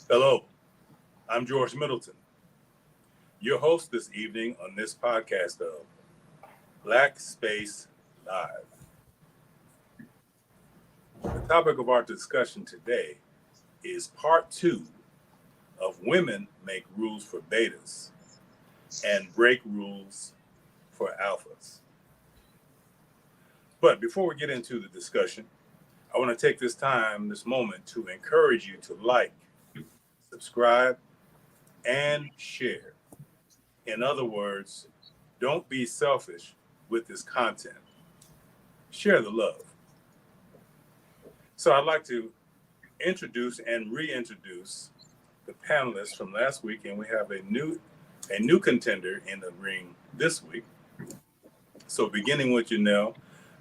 Hello, I'm George Middleton, your host this evening on this podcast of Black Space Live. The topic of our discussion today is part 2 of Women Make Rules for Betas and Break Rules for Alphas. But before we get into the discussion, I want to take this moment to encourage you to like, subscribe, and share. In other words, don't be selfish with this content. Share the love. So I'd like to introduce and reintroduce the panelists from last week, and we have a new contender in the ring this week. So beginning with Janelle.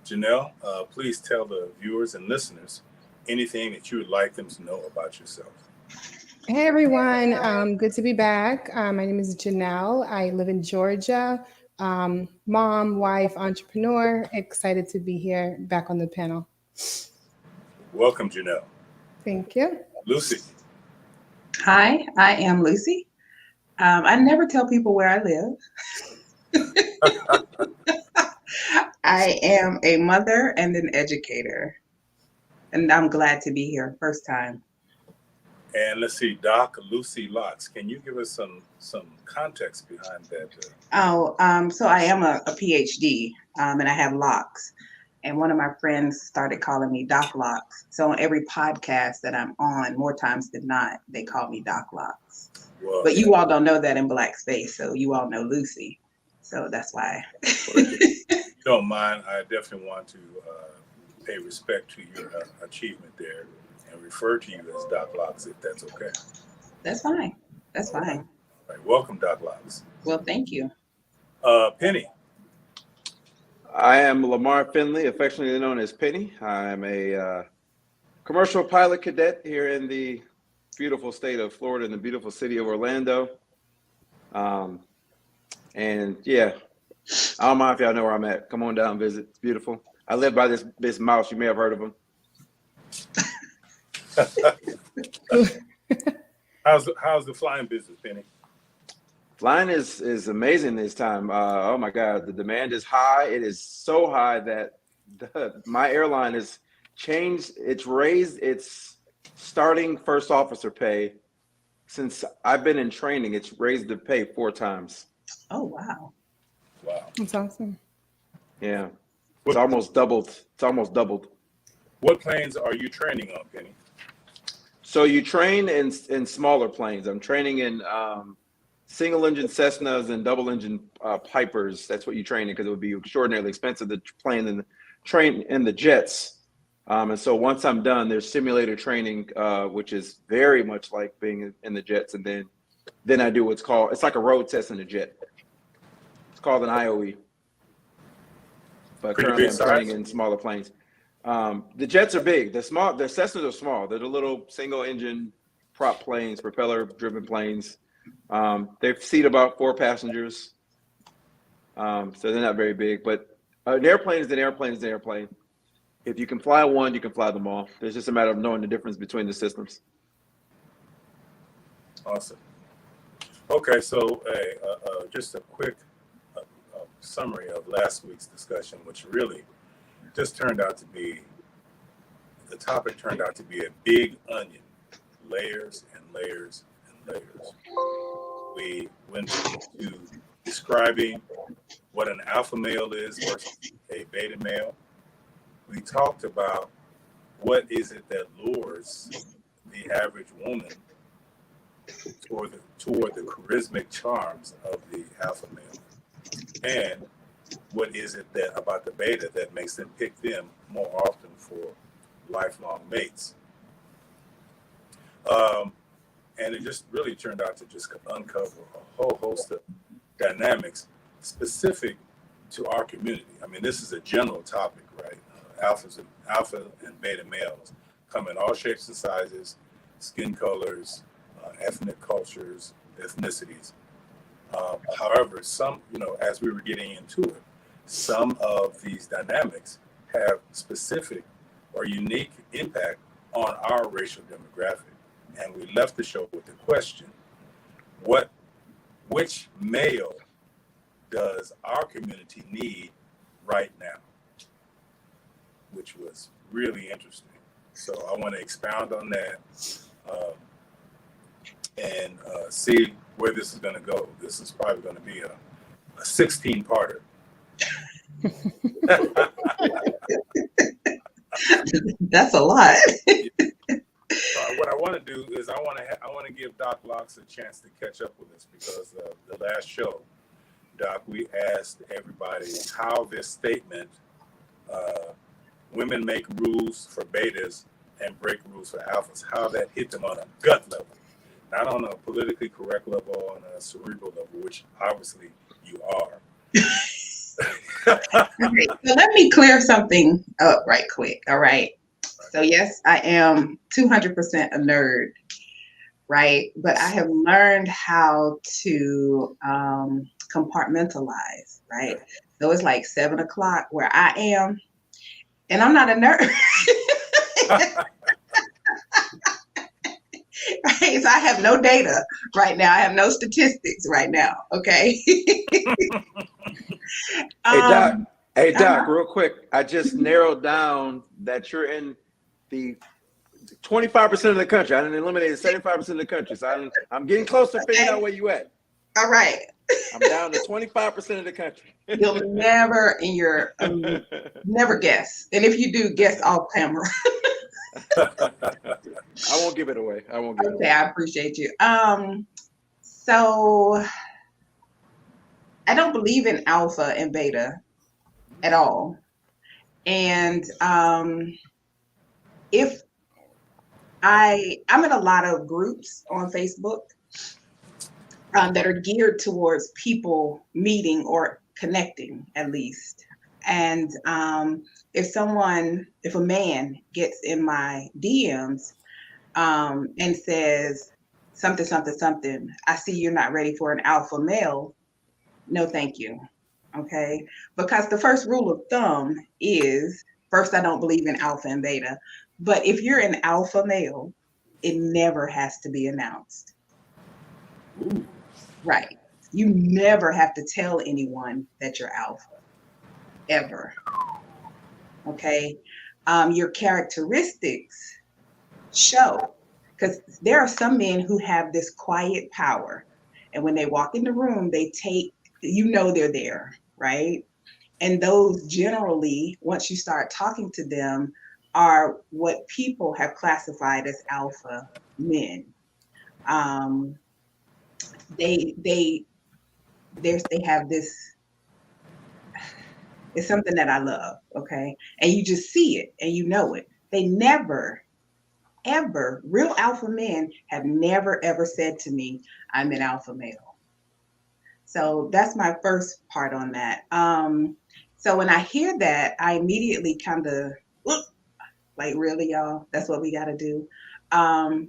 Janelle, please tell the viewers and listeners anything that you would like them to know about yourself. Hey everyone, good to be back. My name is Janelle. I live in Georgia. Mom, wife, entrepreneur. Excited to be here back on the panel. Welcome, Janelle. Thank you. Lucy. Hi, I am Lucy. I never tell people where I live. I am a mother and an educator, and I'm glad to be here, first time. And let's see, Doc Lucy Locks. Can you give us some context behind that? So I am a PhD, and I have locks. And one of my friends started calling me Doc Locks. So on every podcast that I'm on, more times than not, they call me Doc Locks. Well, but you all don't know that in Black Space, so you all know Lucy. So that's why. Don't mind. I definitely want to pay respect to your achievement there and refer to you as Doc Locks, if that's okay. That's fine. That's fine. All right. Welcome, Doc Locks. Well, thank you. Penny. I am Lamar Finley, affectionately known as Penny. I'm a commercial pilot cadet here in the beautiful state of Florida, in the beautiful city of Orlando. And yeah, I don't mind if y'all know where I'm at. Come on down and visit. It's beautiful. I live by this mouse. You may have heard of him. How's the flying business, Penny? Flying is amazing this time. Oh my God, the demand is high. It is so high that my airline has changed. It's raised its starting first officer pay. Since I've been in training, it's raised the pay 4 times. Oh, wow. Wow. That's awesome. Yeah. It's almost doubled. What planes are you training on, Penny? So you train in smaller planes. I'm training in single engine Cessnas and double engine Pipers. That's what you train in because it would be extraordinarily expensive to train in the jets. And so once I'm done, there's simulator training, which is very much like being in the jets. And then I do it's like a road test in a jet. It's called an IOE. But currently I'm training in smaller planes. The jets are big. The Cessnas are small. They're the little single engine prop planes, propeller driven planes. They seat about 4 passengers. So they're not very big, but an airplane is an airplane is an airplane. If you can fly one, you can fly them all. It's just a matter of knowing the difference between the systems. Awesome. Okay, so just a quick summary of last week's discussion, which really just the topic turned out to be a big onion, layers and layers and layers. We went to describing what an alpha male is versus a beta male. We talked about what is it that lures the average woman toward the charismatic charms of the alpha male, and what is it that about the beta that makes them pick them more often for lifelong mates. And it just really turned out to just uncover a whole host of dynamics specific to our community. I mean, this is a general topic, right? Alpha and beta males come in all shapes and sizes, skin colors, ethnic cultures, ethnicities. However, some, as we were getting into it, some of these dynamics have specific or unique impact on our racial demographic. And we left the show with the question, which male does our community need right now? Which was really interesting. So I want to expound on that and see where this is going to go. This is probably going to be a 16-parter. That's a lot. What I want to do is I want to give Doc Locks a chance to catch up with us, because the last show, Doc, we asked everybody how this statement, women make rules for betas and break rules for alphas, how that hit them on a gut level, not on a politically correct level, on a cerebral level, which obviously you are. Okay, so let me clear something up right quick. All right. So yes, I am 200% a nerd, right? But I have learned how to compartmentalize, right? So it's like 7 o'clock where I am, and I'm not a nerd. Right? So I have no data right now. I have no statistics right now. Okay. Hey Doc, real quick. I just narrowed down that you're in the 25% of the country. I didn't eliminate 75% of the country. So I'm getting close to figuring out where you at. All right. I'm down to 25% of the country. You'll never never guess. And if you do, guess off camera. I won't give it away. Okay, I appreciate you. So I don't believe in alpha and beta at all. And if I'm in a lot of groups on Facebook that are geared towards people meeting or connecting, at least. And if a man gets in my DMs and says something, I see you're not ready for an alpha male, no thank you. Okay, because the first rule of thumb is, first, I don't believe in alpha and beta, but if you're an alpha male, it never has to be announced. Ooh. Right. You never have to tell anyone that you're alpha, ever. Okay. Your characteristics show, because there are some men who have this quiet power, and when they walk in the room, they're there, right? And those generally, once you start talking to them, are what people have classified as alpha men. They have this, it's something that I love, okay? And you just see it and you know it. They never, ever, real alpha men have never, ever said to me, I'm an alpha male. So that's my first part on that. So when I hear that, I immediately kind of, like, really, y'all? That's what we got to do?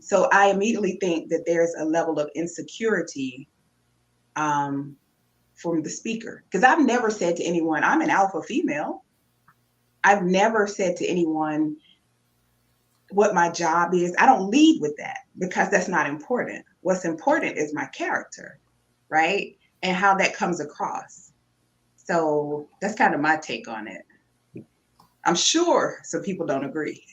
So I immediately think that there's a level of insecurity from the speaker. Because I've never said to anyone, I'm an alpha female. I've never said to anyone what my job is. I don't lead with that because that's not important. What's important is my character, right? And how that comes across. So that's kind of my take on it. I'm sure some people don't agree.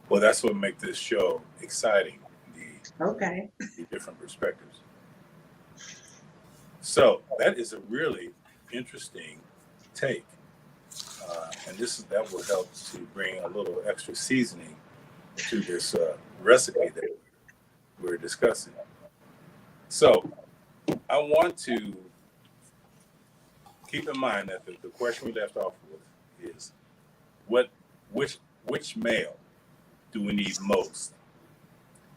Well, that's what makes this show exciting. Okay. The different perspectives. So that is a really interesting take. And that will help to bring a little extra seasoning to this recipe that we're discussing. So I want to keep in mind that the question we left off with is, which male do we need most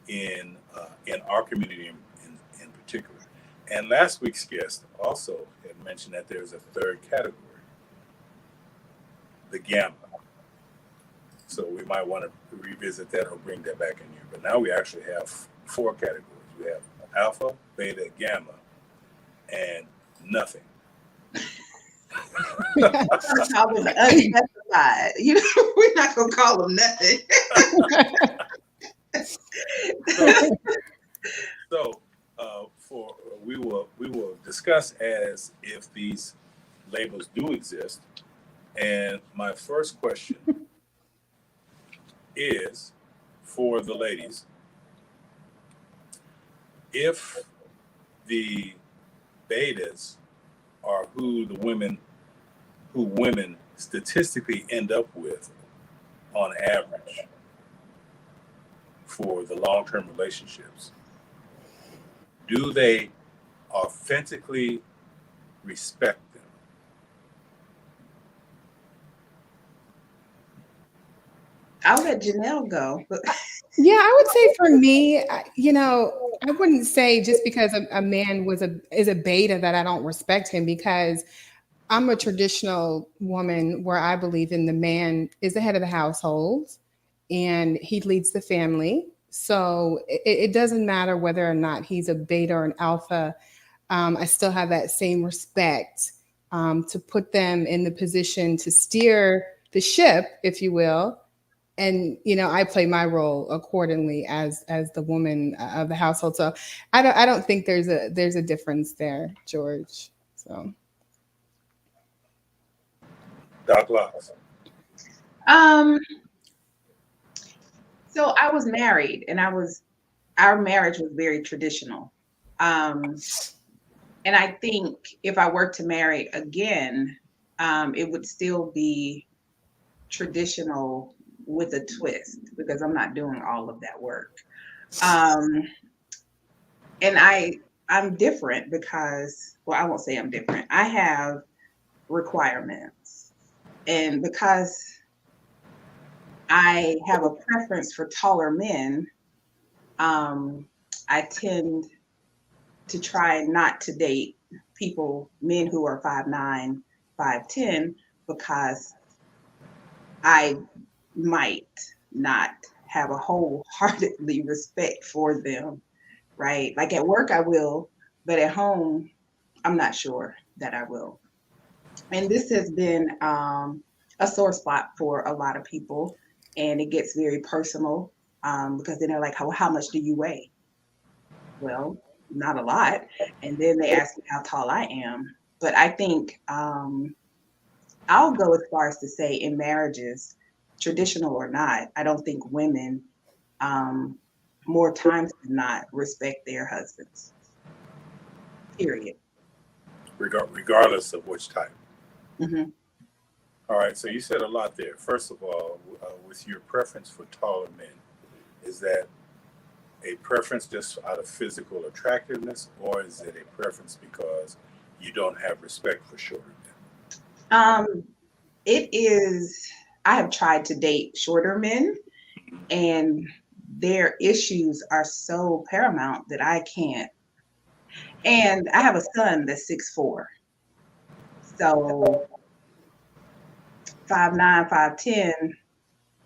in our community in particular? And last week's guest also had mentioned that there's a third category, the gamma. So we might want to revisit that or bring that back in here. But now we actually have 4 categories. We have alpha, beta, gamma, and nothing. We're gonna call them unspecified. You know, we're not gonna call them nothing. So, for we will discuss as if these labels do exist. And my first question is for the ladies: if the betas are who women statistically end up with on average for the long-term relationships, do they authentically respect them? I'll let Janelle go. Yeah, I would say for me, I wouldn't say just because a man is a beta that I don't respect him, because I'm a traditional woman where I believe in the man is the head of the household and he leads the family. So it doesn't matter whether or not he's a beta or an alpha. I still have that same respect to put them in the position to steer the ship, if you will. And I play my role accordingly as the woman of the household. So I don't think there's a difference there, George. So. Doc Locks. So I was married, and our marriage was very traditional. And I think if I were to marry again, it would still be traditional with a twist, because I'm not doing all of that work. And I'm different because, well, I won't say I'm different. I have requirements. And because I have a preference for taller men, I tend to try not to date men who are 5'9", 5'10", because I might not have a wholeheartedly respect for them, right? Like at work I will, but at home, I'm not sure that I will. And this has been a sore spot for a lot of people, and it gets very personal because then they're like, how much do you weigh? Well, not a lot. And then they ask me how tall I am. But I think I'll go as far as to say, in marriages, traditional or not, I don't think women more times than not respect their husbands. Period. Regardless of which type. Mm-hmm. All right, so you said a lot there. First of all, with your preference for taller men, is that a preference just out of physical attractiveness, or is it a preference because you don't have respect for shorter men? It is, I have tried to date shorter men, and their issues are so paramount that I can't. And I have a son that's 6'4". So 5'9", 5'10"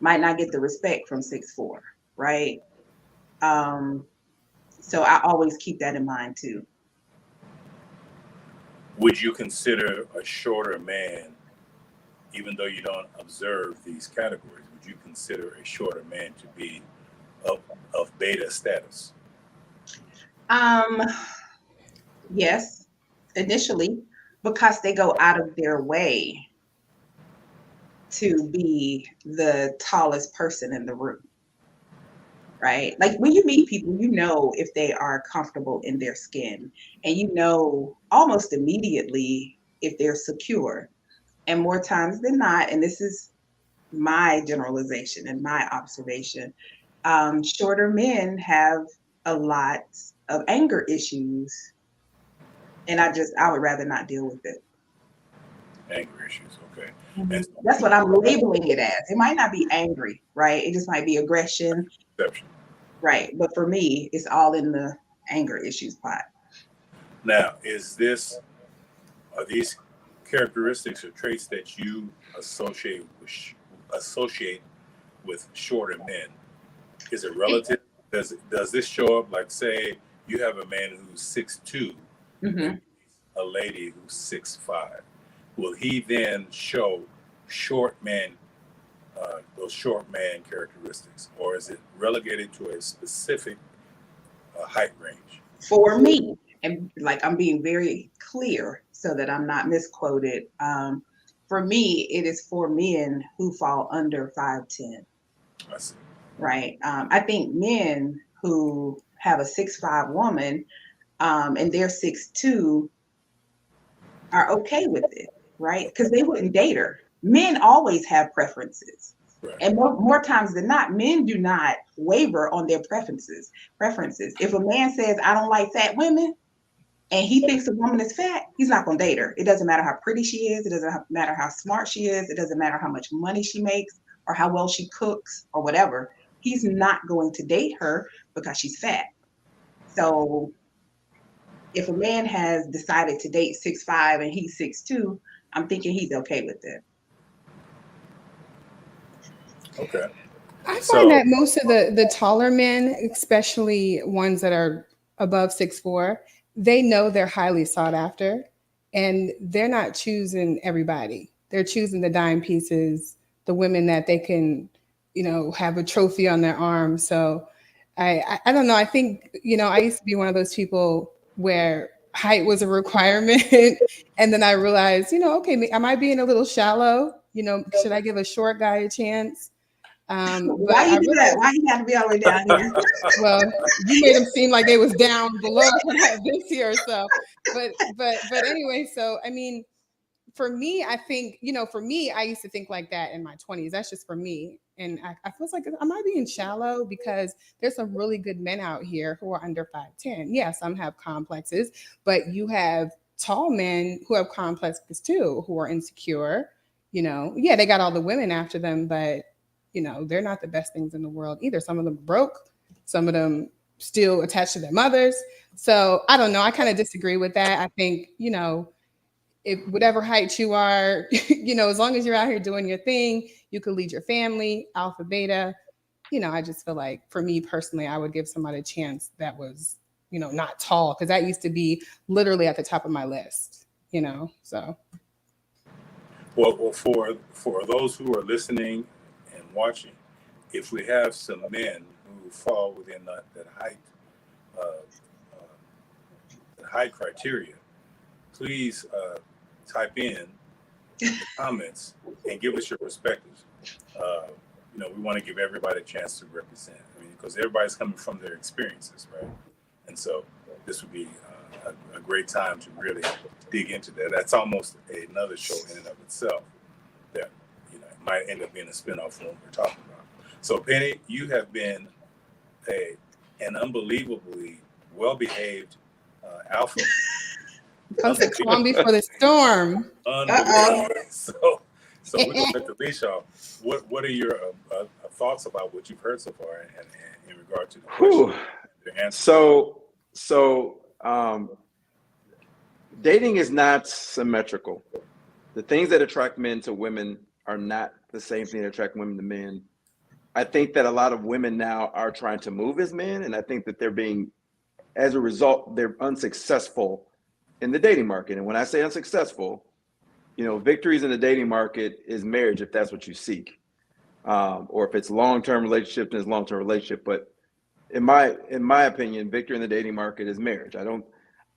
might not get the respect from 6'4", right? So I always keep that in mind too. Would you consider a shorter man, even though you don't observe these categories, would you consider a shorter man to be of beta status? Yes, initially, because they go out of their way to be the tallest person in the room, right? Like when you meet people, you know if they are comfortable in their skin, and you know almost immediately if they're secure. And more times than not, and this is my generalization and my observation, shorter men have a lot of anger issues, and I would rather not deal with it. Anger issues, okay. Mm-hmm. And that's what I'm labeling it as. It might not be angry, right? It just might be aggression. Perception. Right. But for me, it's all in the anger issues pot. Now, are these characteristics or traits that you associate with shorter men? Is it relative? Does this show up, like, say you have a man who's 6'2", Mm-hmm. and a lady who's 6'5"? will he then show short man, those short man characteristics, or is it relegated to a specific height range? For me, and like I'm being very clear so that I'm not misquoted. For me, it is for men who fall under 5'10". I see. Right. I think men who have a 6'5" woman and they're 6'2" are okay with it, right? Because they wouldn't date her. Men always have preferences. Right. And more times than not, men do not waver on their preferences. If a man says, I don't like fat women, and he thinks a woman is fat, he's not going to date her. It doesn't matter how pretty she is. It doesn't matter how smart she is. It doesn't matter how much money she makes or how well she cooks or whatever. He's not going to date her because she's fat. So if a man has decided to date 6'5" and he's 6'2", I'm thinking he's okay with it. Okay. I find that most of the taller men, especially ones that are above 6'4", they know they're highly sought after, and they're not choosing everybody. They're choosing the dime pieces, the women that they can, have a trophy on their arm. So I don't know. I think, I used to be one of those people where height was a requirement. And then I realized, okay, am I being a little shallow? Should I give a short guy a chance? Why you do that? Why you got to be all the way down here? Well, you made them seem like they was down below this year or so. But anyway, so I mean, for me, I think, for me, I used to think like that in my 20s. That's just for me. And I feel like, am I being shallow? Because there's some really good men out here who are under 5'10". Yeah, some have complexes, but you have tall men who have complexes too, who are insecure. Yeah, they got all the women after them, but they're not the best things in the world either. Some of them broke, some of them still attached to their mothers. So I don't know. I kind of disagree with that. I think, if whatever height you are, as long as you're out here doing your thing, you could lead your family, alpha, beta. I just feel like for me personally, I would give somebody a chance that was, not tall, because that used to be literally at the top of my list, so. Well, for those who are listening and watching, if we have some men who fall within that height criteria, please type in the comments and give us your perspectives. We want to give everybody a chance to represent. Because everybody's coming from their experiences, right? And so this would be a great time to really dig into that. That's almost another show in and of itself that might end up being a spinoff from what we're talking about. So Penny, you have been an unbelievably well-behaved alpha. Comes the calm before the storm. So we're gonna let the leash off. What are your thoughts about what you've heard so far, and in regard to the question? The answer? So dating is not symmetrical. The things that attract men to women are not the same thing that attract women to men. I think that a lot of women now are trying to move as men, and I think that as a result, they're unsuccessful in the dating market. And when I say unsuccessful, victories in the dating market is marriage, if that's what you seek, or if it's long-term relationship, then it's long-term relationship. But in my opinion, victory in the dating market is marriage.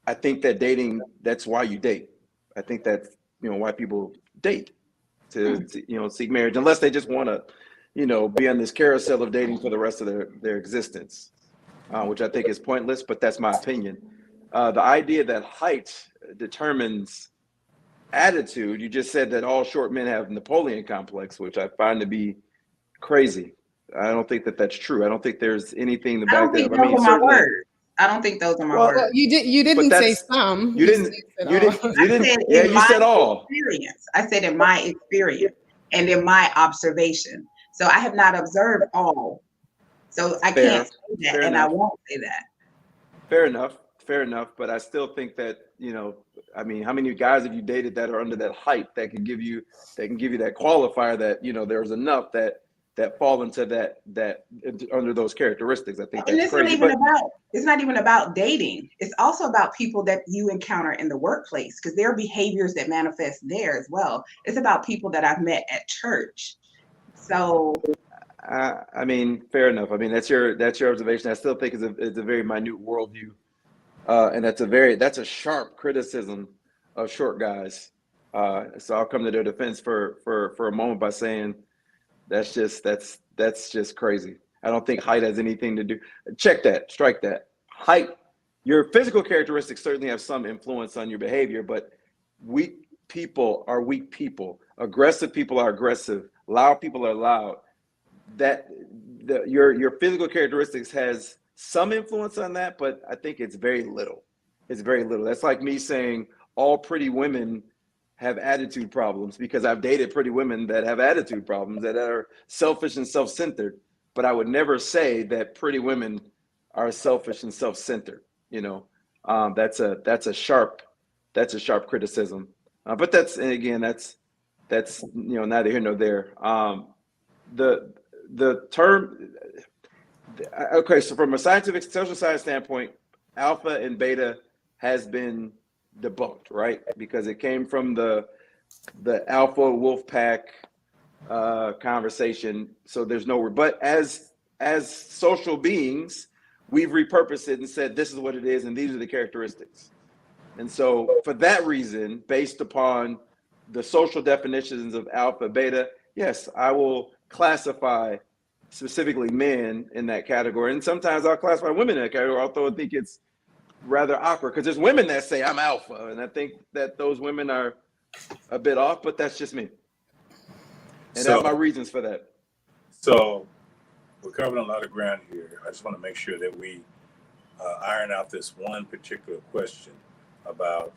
I think that dating, that's why you date. I think that's why people date to seek marriage, unless they just want to be on this carousel of dating for the rest of their existence, which I think is pointless, but that's my opinion. The idea that height determines attitude, you just said that all short men have Napoleon complex, which I find to be crazy. I don't think that that's true. I don't think there's anything to back that up. I don't think those are my words. Well, you didn't say some. You didn't. Yeah, you said all. I said in my experience and in my observation. So I have not observed all. So I can't say that, and I won't say that. Fair enough. But I still think that, how many guys have you dated that are under that height that can give you that qualifier that, there's enough that that fall into that under those characteristics. I think And that's crazy. It's not even about dating. It's also about people that you encounter in the workplace, because there are behaviors that manifest there as well. It's about people that I've met at church. So I mean, fair enough. I mean, that's your observation. I still think it's a very minute worldview, and that's a sharp criticism of short guys. So I'll come to their defense for a moment by saying that's just crazy. I don't think height has anything to do. Check that, strike that. Height, your physical characteristics certainly have some influence on your behavior, but weak people are weak people. Aggressive people are aggressive. Loud people are loud. Your physical characteristics has some influence on that, but I think it's very little. It's very little. That's like me saying all pretty women have attitude problems, because I've dated pretty women that have attitude problems, that are selfish and self-centered. But I would never say that pretty women are selfish and self-centered. You know, that's a sharp criticism. But that's neither here nor there. The term, okay, so from a scientific social science standpoint, alpha and beta has been debunked, right? Because it came from the alpha wolf pack conversation. So there's no, but as social beings, we've repurposed it and said this is what it is and these are the characteristics. And so for that reason, based upon the social definitions of alpha, beta, yes, I will classify specifically men in that category. And sometimes I'll classify women in that category, although I think it's rather awkward because there's women that say I'm alpha. And I think that those women are a bit off, but that's just me. And I have my reasons for that. So we're covering a lot of ground here. I just want to make sure that we iron out this one particular question about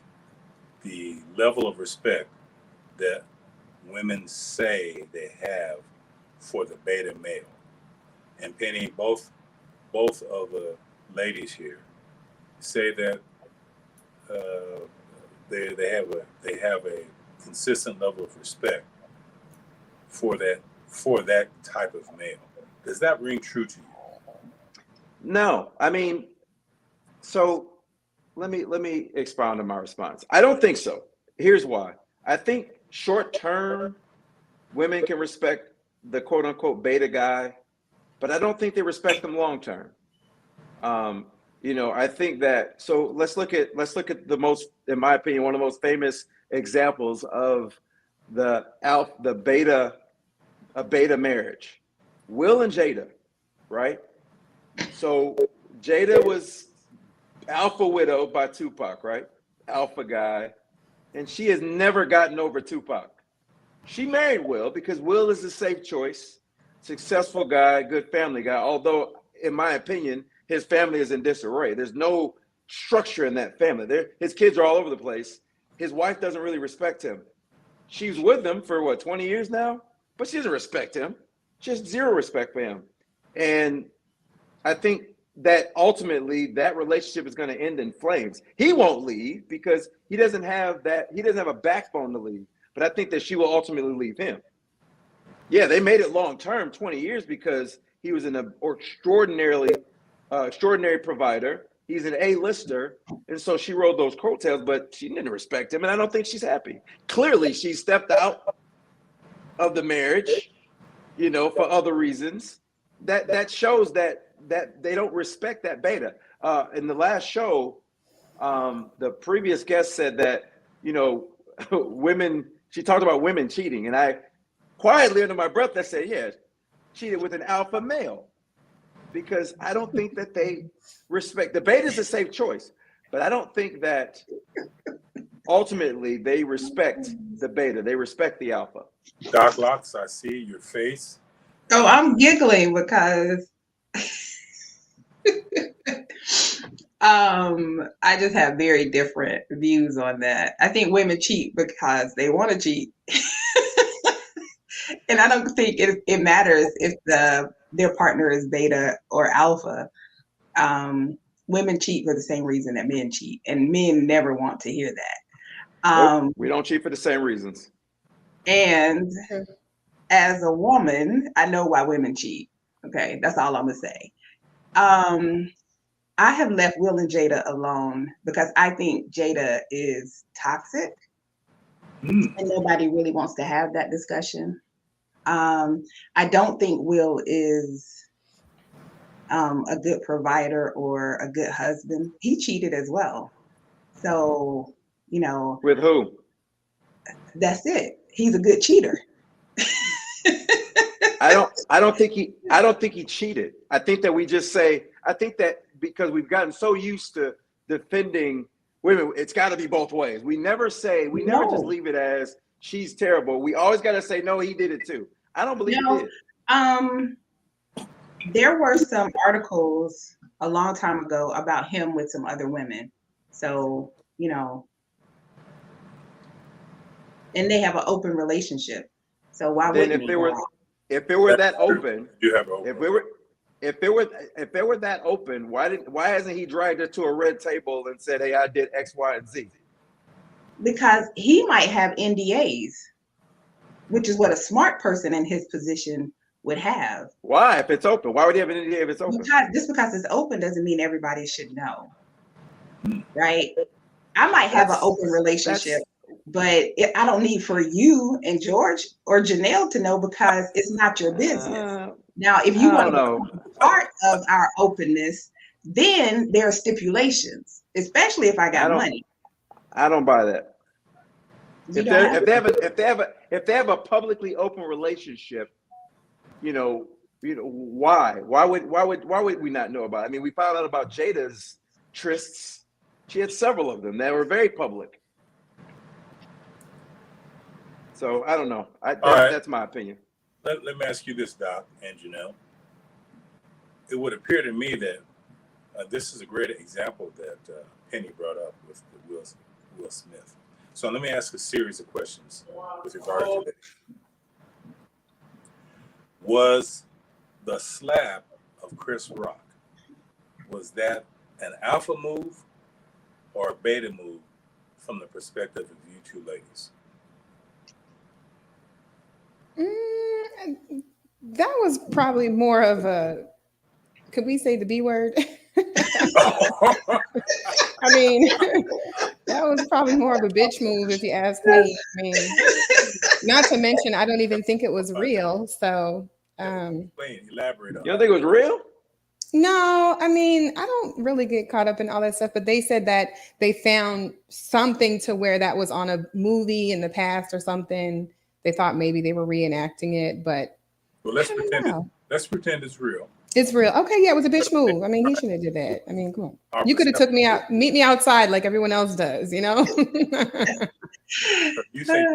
the level of respect that women say they have for the beta male. And Penny, both of the ladies here say that they have a consistent level of respect for that type of male. Does that ring true to you? No, I mean, so let me expound on my response. I don't think so. Here's why. I think short term, women can respect the quote unquote beta guy, but I don't think they respect them long term. I think that, so let's look at the most, in my opinion, one of the most famous examples of the beta marriage, Will and Jada, right? So Jada was alpha widowed by Tupac, right? Alpha guy. And she has never gotten over Tupac. She married Will because Will is a safe choice, successful guy, good family guy. Although, in my opinion, his family is in disarray. There's no structure in that family. His kids are all over the place. His wife doesn't really respect him. She's with him for 20 years now? But she doesn't respect him. She has zero respect for him. And I think that ultimately that relationship is going to end in flames. He won't leave because he doesn't have a backbone to leave. But I think that she will ultimately leave him. Yeah, they made it long term, 20 years, because he was an extraordinary provider. He's an A-lister. And so she rode those coattails, but she didn't respect him. And I don't think she's happy. Clearly, she stepped out of the marriage, for other reasons. That shows that they don't respect that beta. In the last show, the previous guest said that, women, she talked about women cheating. And I quietly under my breath, I said, yeah, cheated with an alpha male. Because I don't think that they respect, the beta is a safe choice, but I don't think that ultimately they respect the beta. They respect the alpha. Doc Locks, I see your face. Oh, I'm giggling because I just have very different views on that. I think women cheat because they want to cheat. And I don't think it matters if their partner is beta or alpha. Women cheat for the same reason that men cheat, and men never want to hear that. Nope, we don't cheat for the same reasons. And as a woman, I know why women cheat. Okay, that's all I'm gonna say. I have left Will and Jada alone because I think Jada is toxic Mm. and nobody really wants to have that discussion. I don't think Will is a good provider or a good husband. He cheated as well. So, you know, With who? that's it. He's a good cheater. I don't think he cheated. I think that we just say, I think that because we've gotten so used to defending women, it's got to be both ways. We never just No. leave it as she's terrible. We always got to say, no, he did it too. I don't believe he No. did. There were some articles a long time ago about him with some other women. So, you know, and they have an open relationship. So why Then wouldn't if it were that open, You have a if it were that open, why hasn't he dragged her to a red table and said, hey, I did X, Y, and Z? because he might have NDAs, which is what a smart person in his position would have. Why? If it's open, why would he have an NDA if it's open? Because just because it's open doesn't mean everybody should know, right? I might have an open relationship, but I don't need for you and George or Janelle to know because it's not your business. Now, if you want to be part of our openness, then there are stipulations, especially if I got money. I don't buy that. You If they have a publicly open relationship, why would we not know about it? I mean, we found out about Jada's trysts. She had several of them that were very public. So I don't know. That's my opinion. Let me ask you this, Doc and Janelle. It would appear to me that this is a great example that Penny brought up with the Will Smith. So let me ask a series of questions with regard to that. Was the slap of Chris Rock, was that an alpha move or a beta move from the perspective of you two ladies? That was probably more of a, could we say the B word? I mean, that was probably more of a bitch move if you ask me. I mean, not to mention, I don't even think it was real. So, elaborate on. You don't think it was real? No, I mean, I don't really get caught up in all that stuff, but they said that they found something to where that was on a movie in the past or something. They thought maybe they were reenacting it, but well, let's pretend it's real. It's real. Okay, yeah, it was a bitch move. I mean, he shouldn't have did that. I mean, come on. You could have took me out, meet me outside like everyone else does, you know? You say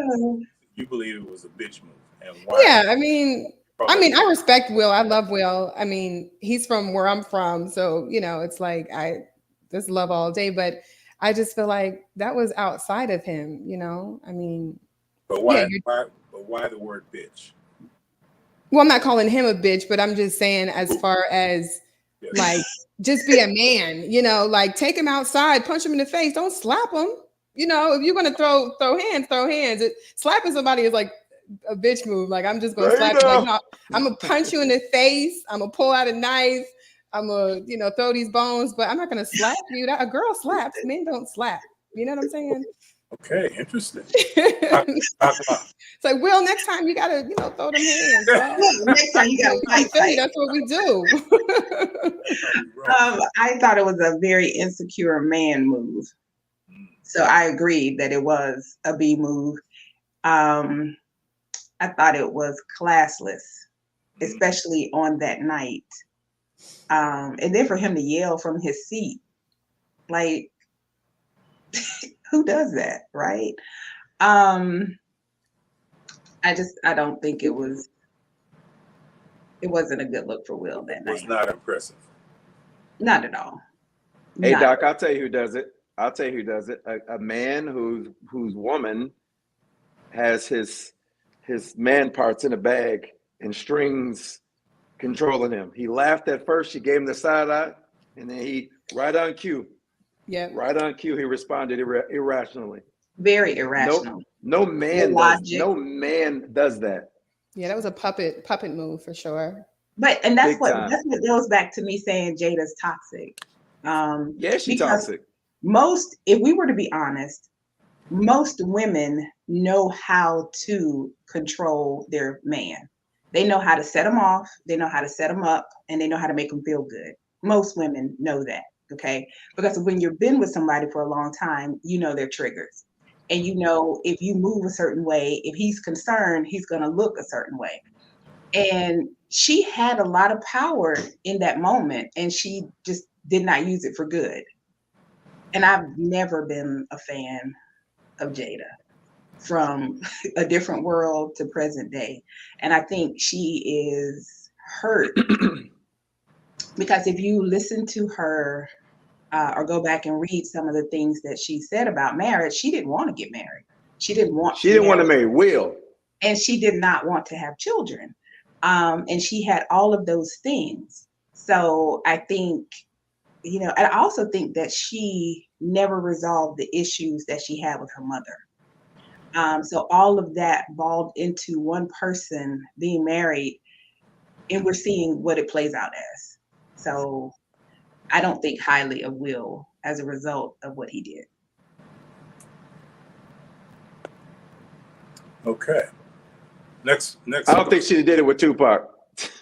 you believe it was a bitch move. And why? Yeah, I mean, I respect Will. I love Will. I mean, he's from where I'm from. So, it's like I just love all day. But I just feel like that was outside of him, I mean. But why, why the word bitch? Well, I'm not calling him a bitch, but I'm just saying as far as like, just be a man, like take him outside, punch him in the face. Don't slap him. If you're going to throw hands. Slapping somebody is like a bitch move. Like, I'm just going to slap you. Like, no, I'm going to punch you in the face. I'm going to pull out a knife. I'm going to, throw these bones, but I'm not going to slap you. A girl slaps. Men don't slap. You know what I'm saying? Okay, interesting. It's like, Will, next time you gotta, throw them hands. Next time you gotta fight. That's what we do. I thought it was a very insecure man move. So I agreed that it was a B move. I thought it was classless, especially on that night. And then for him to yell from his seat, like, who does that, right? I don't think it wasn't a good look for Will that night. It was not impressive. Not at all. Hey, Doc, I'll tell you who does it. A man whose woman has his man parts in a bag and strings controlling him. He laughed at first. She gave him the side eye, and then he, right on cue, he responded irrationally. Very irrational. No man does that. Yeah, that was a puppet move for sure. And that's Big what time. goes back to me saying Jada's toxic. Yeah, she Because toxic. if we were to be honest, most women know how to control their man. They know how to set them off, they know how to set them up, and they know how to make them feel good. Most women know that, okay? Because when you've been with somebody for a long time, you know their triggers. And you know if you move a certain way, if he's concerned, he's going to look a certain way. And she had a lot of power in that moment, and she just did not use it for good. And I've never been a fan of Jada from A Different World to present day. And I think she is hurt because if you listen to her or go back and read some of the things that she said about marriage, she didn't want to get married. She didn't want She didn't want to marry Will. and she did not want to have children. And she had all of those things. So I think, I also think that she never resolved the issues that she had with her mother. So all of that balled into one person being married, and we're seeing what it plays out as. So I don't think highly of Will as a result of what he did. Okay. Next. I don't think she did it with Tupac.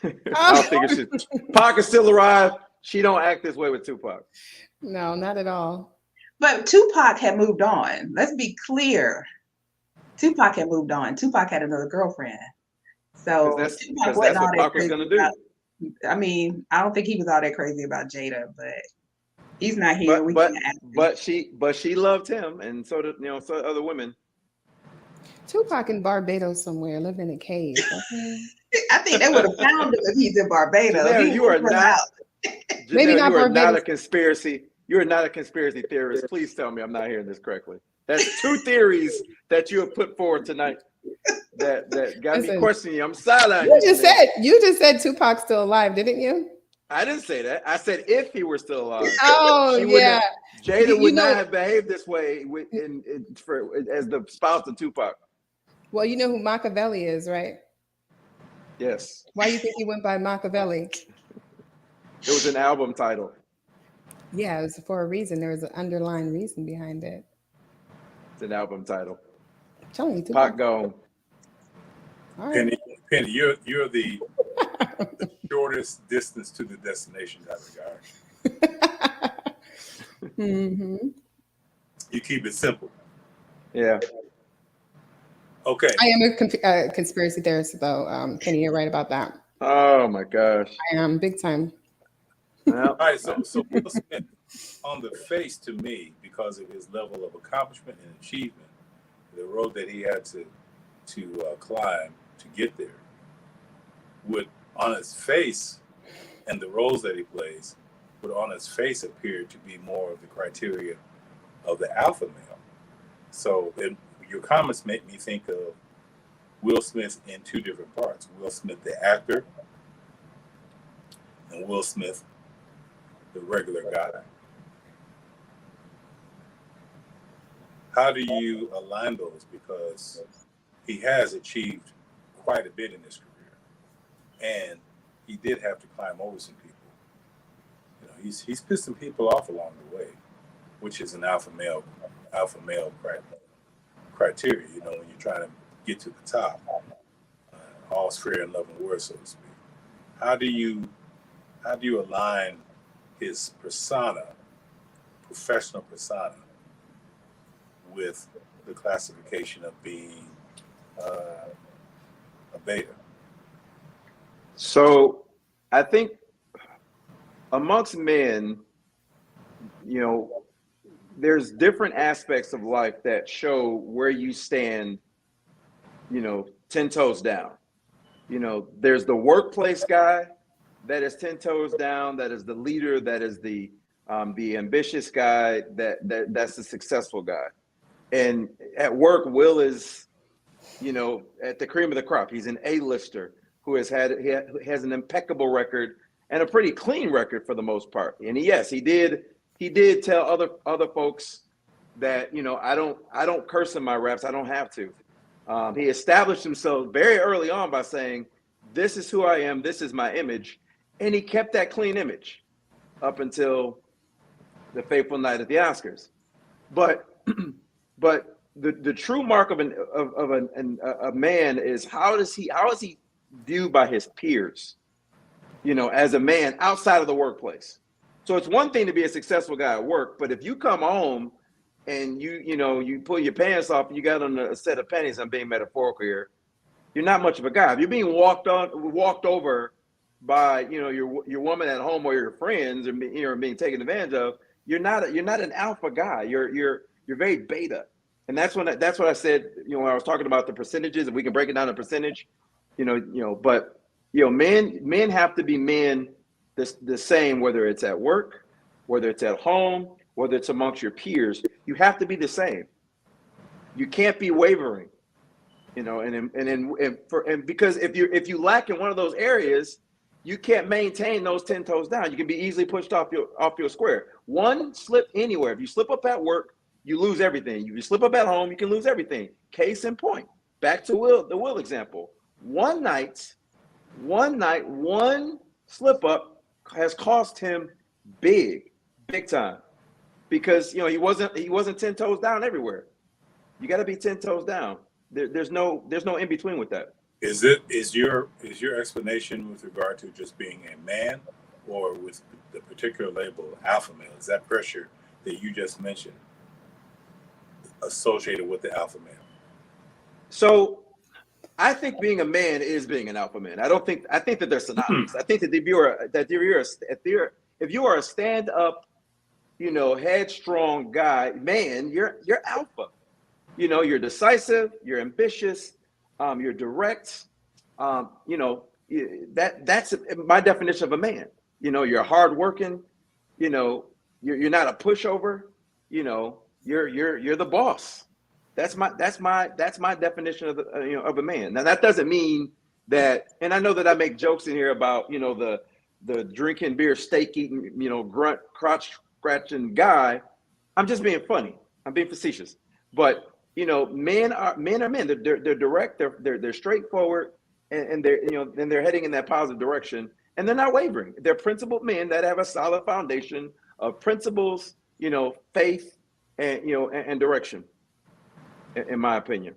I don't think it should. Pac is still alive. She don't act this way with Tupac. No, not at all. But Tupac had moved on. Let's be clear. Tupac had moved on. Tupac had another girlfriend. So that's Tupac what wasn't all that Pac was crazy gonna do. I mean, I don't think he was all that crazy about Jada, but he's not here. But she loved him, and so did so other women. Tupac in Barbados somewhere, living in a cave. I think they would have found him if he's in Barbados. Janelle, you are not. Maybe not you are Barbados. not a conspiracy. You are not a conspiracy theorist. Please tell me I'm not hearing this correctly. That's two theories that you have put forward tonight that got me questioning you. I'm silent. You just said Tupac's still alive, didn't you? I didn't say that. I said if he were still alive. Oh, yeah. Jada would not have behaved this way as the spouse of Tupac. Well, you know who Machiavelli is, right? Yes. Why do you think he went by Machiavelli? It was an album title. Yeah, it was for a reason. There was an underlying reason behind it. It's an album title. I'm telling you, Pac gone. All right. Penny, you're the shortest distance to the destination in that regard. Mm-hmm. You keep it simple. Yeah. Okay. I am a conspiracy theorist, though. Penny, you're right about that. Oh my gosh. I am big time. Well, all right. So Will Smith, on the face, to me, because of his level of accomplishment and achievement, the road that he had to climb to get there, would on his face, and the roles that he plays, would on his face appear to be more of the criteria of the alpha male. So your comments make me think of Will Smith in two different parts. Will Smith, the actor, and Will Smith, the regular guy. How do you align those? Because he has achieved quite a bit in his career, and he did have to climb over some people. He's pissed some people off along the way, which is an alpha male criteria. When you're trying to get to the top, all's fair in love and war, so to speak. How do you align his persona, professional persona, with the classification of being a beta? So I think amongst men, there's different aspects of life that show where you stand, 10 toes down. There's the workplace guy that is 10 toes down, that is the leader, that is the ambitious guy, that's the successful guy. And at work, Will is, at the cream of the crop. He's an A-lister who has an impeccable record and a pretty clean record for the most part. And he did tell other folks that, I don't curse in my raps. I don't have to. He established himself very early on by saying, "This is who I am. This is my image," and he kept that clean image up until the fateful night at the Oscars. But the true mark of a man is how is he viewed by his peers, as a man outside of the workplace. So it's one thing to be a successful guy at work, but if you come home and you pull your pants off and you got on a set of panties, I'm being metaphorical here, you're not much of a guy. If you're being walked over by your woman at home or your friends, or being taken advantage of, you're not an alpha guy. You're very beta. And that's what I said, when I was talking about the percentages, and we can break it down to percentage, but men have to be men the same, whether it's at work, whether it's at home, whether it's amongst your peers. You have to be the same. You can't be wavering, and because if you lack in one of those areas, you can't maintain those 10 toes down. You can be easily pushed off your square. One slip anywhere. If you slip up at work, you lose everything. If you slip up at home, you can lose everything. Case in point. Back to the Will example. One slip up has cost him big time, because he wasn't 10 toes down everywhere. You got to be 10 toes down. There's no in between with that. Is your explanation with regard to just being a man, or with the particular label alpha male? Is that pressure that you just mentioned associated with the alpha male? So I think being a man is being an alpha man. I think that they're synonymous. I think that if you are a stand up, headstrong guy, man, you're alpha. You're decisive, you're ambitious, you're direct. That's my definition of a man. You're hardworking. You're not a pushover. You're the boss. That's my definition of of a man. Now that doesn't mean that, and I know that I make jokes in here about the drinking beer, steak eating, grunt, crotch scratching guy. I'm just being funny. I'm being facetious. But men are men. They're direct. They're straightforward, and they're heading in that positive direction, and they're not wavering. They're principled men that have a solid foundation of principles, faith, and direction. In my opinion.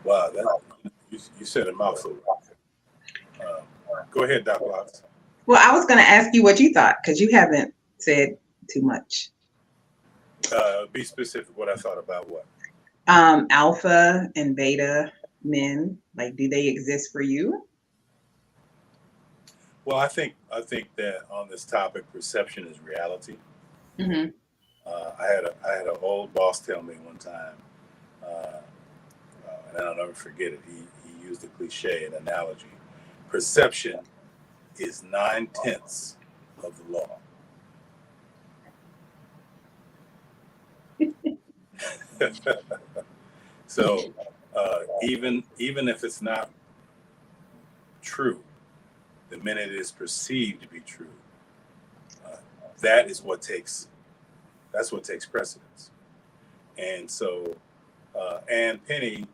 Wow, you said a mouthful. Go ahead, Doc Watts. Well, I was going to ask you what you thought, because you haven't said too much. Be specific. What I thought about what? Alpha and beta men, like, do they exist for you? Well, I think that on this topic, perception is reality. Mm-hmm. I had an old boss tell me one time, and I'll never forget it. He used a cliche, an analogy. Perception is 9/10 of the law. So even if it's not true, the minute it is perceived to be true, that's what takes precedence. And so Ann Penny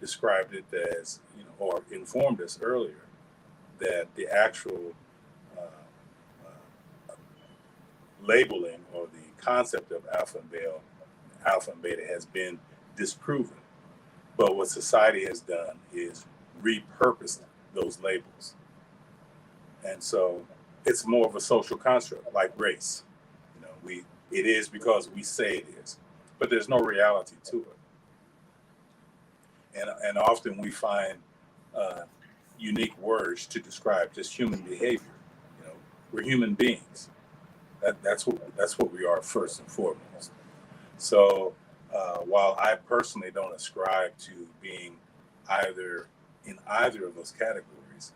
described it as, or informed us earlier, that the actual labeling or the concept of alpha and beta has been disproven. But what society has done is repurposed those labels. And so it's more of a social construct, like race. It is because we say it is, but there's no reality to it. And often we find unique words to describe just human behavior. We're human beings. That's what we are first and foremost. So while I personally don't ascribe to being in either of those categories,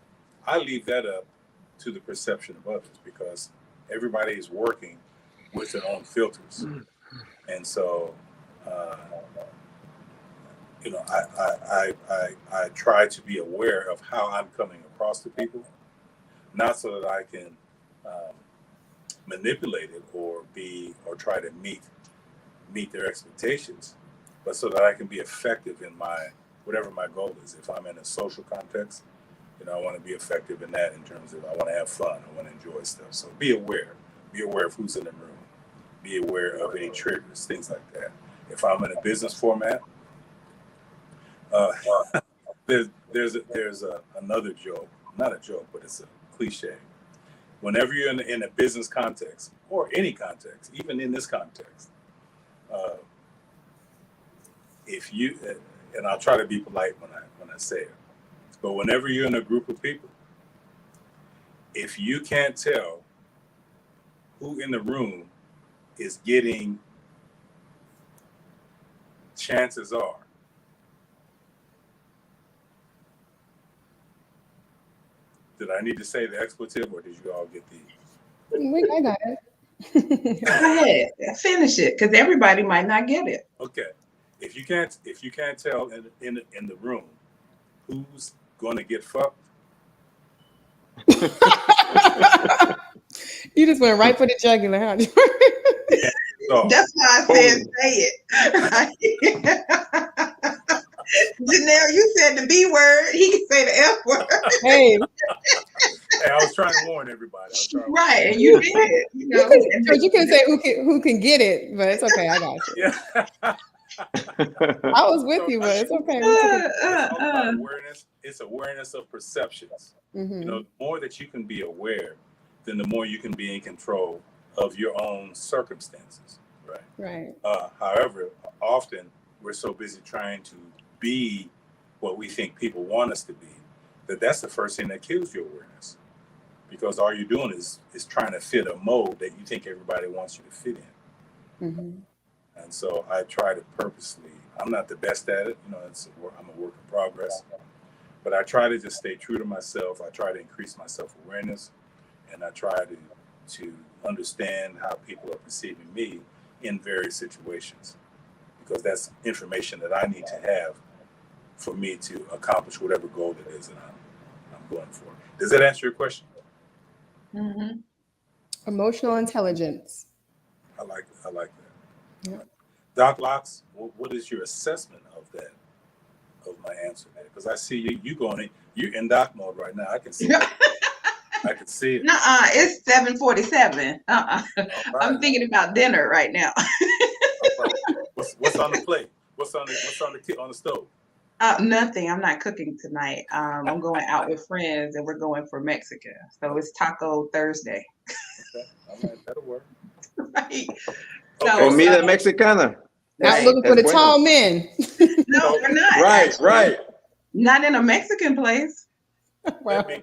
I leave that up to the perception of others, because everybody is working with their own filters. And so I try to be aware of how I'm coming across to people, not so that I can manipulate it or try to meet their expectations, but so that I can be effective in my whatever my goal is. If I'm in a social context, I want to be effective in that in terms of I want to have fun, I want to enjoy stuff. So be aware of who's in the room, be aware of any triggers, things like that. If I'm in a business format, there's another joke, not a joke, but it's a cliche. Whenever you're in a business context or any context, even in this context, if you, and I'll try to be polite when I say it, but whenever you're in a group of people, if you can't tell who in the room is getting, chances are did I need to say the expletive, or did you all get the? I got it. Go ahead, finish it, because everybody might not get it. Okay, if you can't tell in the room who's going to get fucked, You just went right for the jugular, huh? yeah, so, That's why I said say it. Janelle, you said the B word. He can say the F word. Hey, hey, I was trying to warn everybody. Right, and you did. you can say who can get it, but it's okay. I got you. Yeah. I was with you, but it's okay. It's all about awareness. It's awareness of perceptions. Mm-hmm. The more that you can be aware, then the more you can be in control of your own circumstances. Right. Right. However, often we're so busy trying to be what we think people want us to be that's the first thing that kills your awareness, because all you're doing is trying to fit a mold that you think everybody wants you to fit in. Mm-hmm. And so I try to purposely, I'm not the best at it, I'm a work in progress, but I try to just stay true to myself. I try to increase my self-awareness, and I try to understand how people are perceiving me in various situations, because that's information that I need to have for me to accomplish whatever goal it is that I'm going for. Does that answer your question? Mm-hmm. Emotional intelligence. I like that. Yeah. Doc Locks, what is your assessment of that, of my answer there? Because I see you going in, you're in Doc mode right now. I can see it. I can see it. Nuh-uh, it's 7:47. Right. I'm thinking about dinner right now. Right. What's on the plate? What's on the stove? Nothing. I'm not cooking tonight. I'm going out with friends, and we're going for Mexican. So it's Taco Thursday. Okay. All right, that'll work. Right. Okay. Comida Mexicana. Out looking for the tall men. No, we're not. Right, actually. right. Not in a Mexican place. Well, Let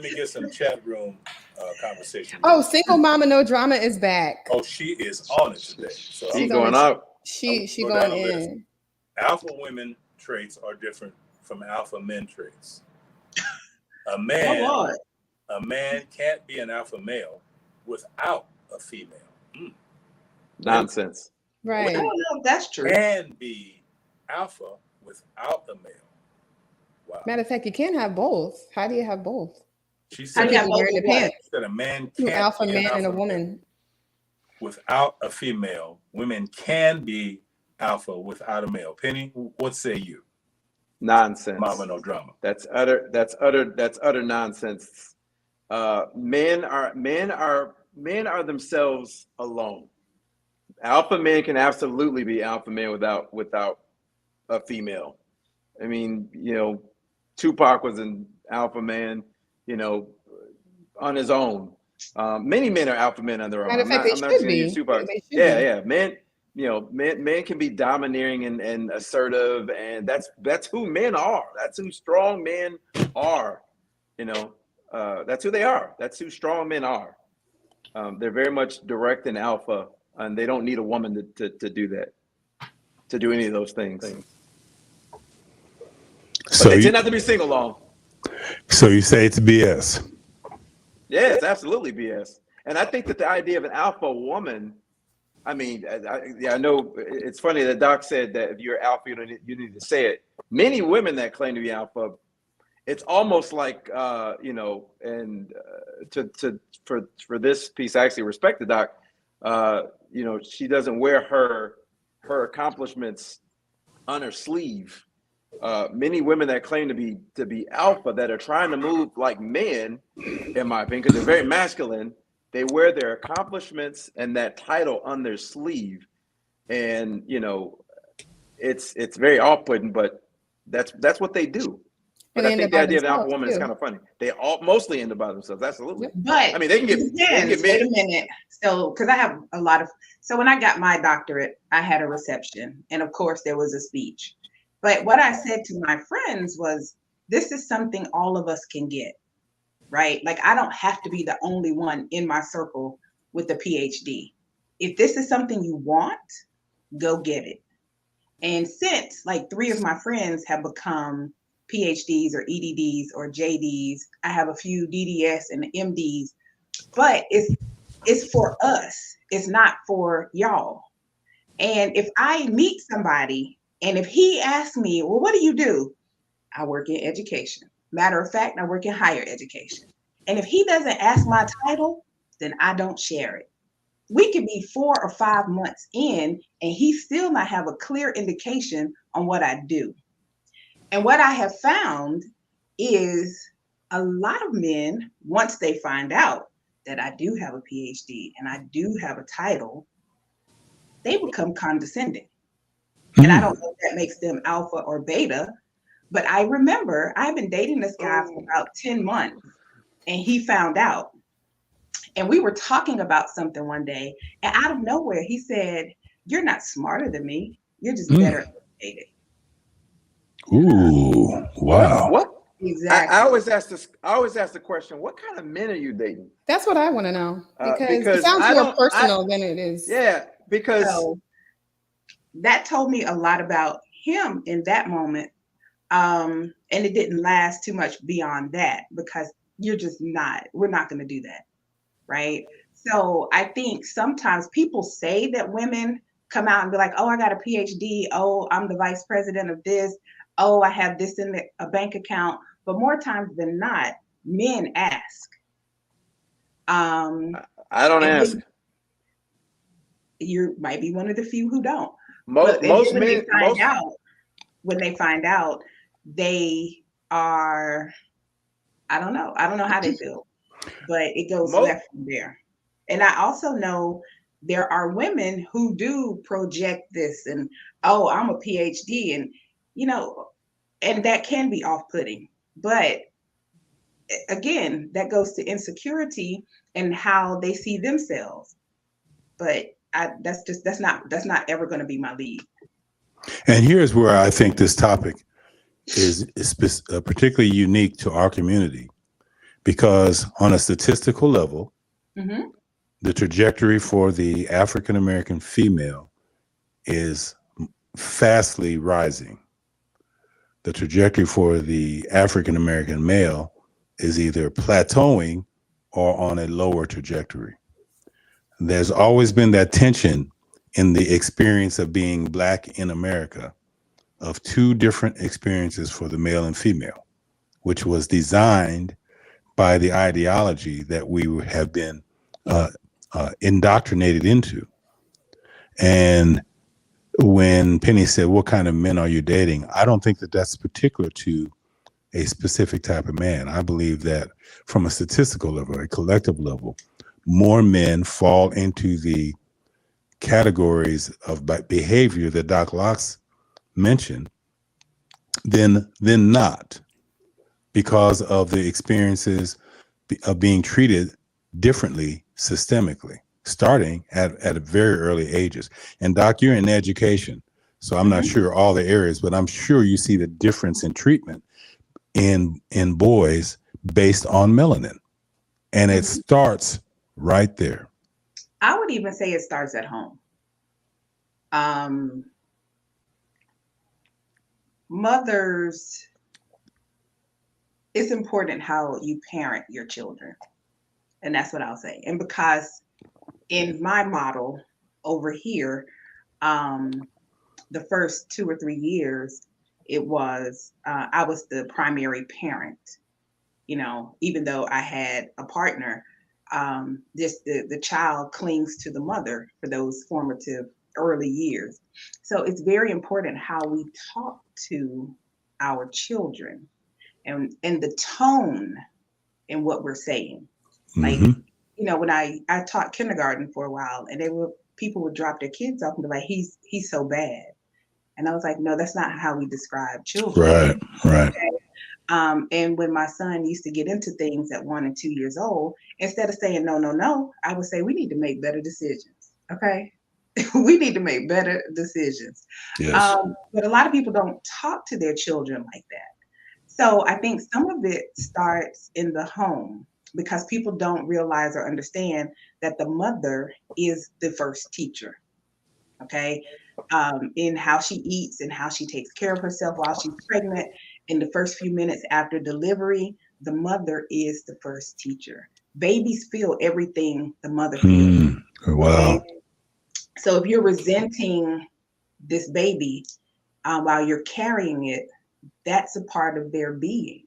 me get some chat room conversation. Oh, Single Mama No Drama is back. Oh, she is on it today. So She's going up. She go going down the list. in. Alpha women traits are different from alpha men traits. A man can't be an alpha male without a female. Nonsense. Right. I don't know if that's true. Can be alpha without a male. Wow. Matter of fact, you can't have both. How do you have both? She How said, do you have both wearing the pants. that a man Two can't alpha be an man and a alpha woman. without a female. Women can be alpha without a male. Penny, what say you? Nonsense. Mama no drama. That's utter nonsense. Men are themselves alone. Alpha man can absolutely be alpha man without a female. I mean, Tupac was an alpha man, on his own. Many men are alpha men on their own. Matter of fact, I'm not just going to use Tupac. Yeah. Men can be domineering and assertive, and that's who men are. That's who strong men are. That's who they are. That's who strong men are. They're very much direct and alpha, and they don't need a woman to do that, to do any of those things. But they tend not to be single long. So you say it's BS? Yeah, it's absolutely BS. And I think that the idea of an alpha woman, I mean, I know it's funny that Doc said that if you're alpha, you need to say it. Many women that claim to be alpha, it's almost like, for this piece, I actually respect the Doc. She doesn't wear her accomplishments on her sleeve. Many women that claim to be alpha, that are trying to move like men, in my opinion, because they're very masculine, they wear their accomplishments and that title on their sleeve, and it's very off-putting, but that's what they do. But I think the idea of an alpha woman is kind of funny. They all mostly end up by themselves. Absolutely. But I mean, they can get wait a minute. So, because I have a lot of, so when I got my doctorate, I had a reception, and of course there was a speech. But what I said to my friends was, this is something all of us can get, right? Like, I don't have to be the only one in my circle with a PhD. If this is something you want, go get it. And since like 3 of my friends have become PhDs or EDDs or JDs, I have a few DDS and MDs, but it's for us. It's not for y'all. And if I meet somebody and if he asks me, well, what do you do? I work in education. Matter of fact, I work in higher education. And if he doesn't ask my title, then I don't share it. We could be 4 or 5 months in and he still not have a clear indication on what I do. And what I have found is a lot of men, once they find out that I do have a PhD and I do have a title, they become condescending. And I don't know if that makes them alpha or beta, but I remember I've been dating this guy for about 10 months and he found out. And we were talking about something one day, and out of nowhere, he said, "You're not smarter than me. You're just better educated." Ooh, wow. What? Exactly. I always ask the question, what kind of men are you dating? That's what I want to know, because it sounds more personal than it is. Yeah, because so that told me a lot about him in that moment. And it didn't last too much beyond that, because we're not going to do that. Right. So I think sometimes people say that women come out and be like, oh, I got a PhD. Oh, I'm the vice president of this. Oh, I have this in a bank account. But more times than not, men ask. I don't ask. You might be one of the few who don't. Most when men, they find out, they are, I don't know how they feel. But it goes left from there. And I also know there are women who do project this and, oh, I'm a PhD, and, and that can be off-putting. But again, that goes to insecurity and how they see themselves. But that's not ever going to be my lead. And here's where I think this topic is particularly unique to our community. Because on a statistical level, the trajectory for the African American female is fastly rising. The trajectory for the African American male is either plateauing or on a lower trajectory. There's always been that tension in the experience of being Black in America, of 2 different experiences for the male and female, which was designed by the ideology that we have been indoctrinated into. And when Penny said, what kind of men are you dating? I don't think that that's particular to a specific type of man. I believe that from a statistical level, a collective level, more men fall into the categories of behavior that Doc Locks mentioned than not, because of the experiences of being treated differently systemically, starting at very early ages. And Doc, you're in education, so I'm not sure all the areas, but I'm sure you see the difference in treatment in boys based on melanin. And it starts right there. I would even say it starts at home. Mothers, it's important how you parent your children. And that's what I'll say. And because in my model over here, the first 2 or 3 years, it was, I was the primary parent. Even though I had a partner, just the child clings to the mother for those formative early years. So it's very important how we talk to our children and the tone in what we're saying. Like, when I taught kindergarten for a while, and people would drop their kids off and be like, he's so bad. And I was like, no, that's not how we describe children. Right. Okay? And when my son used to get into things at 1 and 2 years old, instead of saying no, I would say we need to make better decisions. Okay. We need to make better decisions. Yes. But a lot of people don't talk to their children like that. So I think some of it starts in the home, because people don't realize or understand that the mother is the first teacher. Okay. In how she eats and how she takes care of herself while she's pregnant. In the first few minutes after delivery, the mother is the first teacher. Babies feel everything the mother feels. Wow. Okay? So if you're resenting this baby while you're carrying it, that's a part of their being.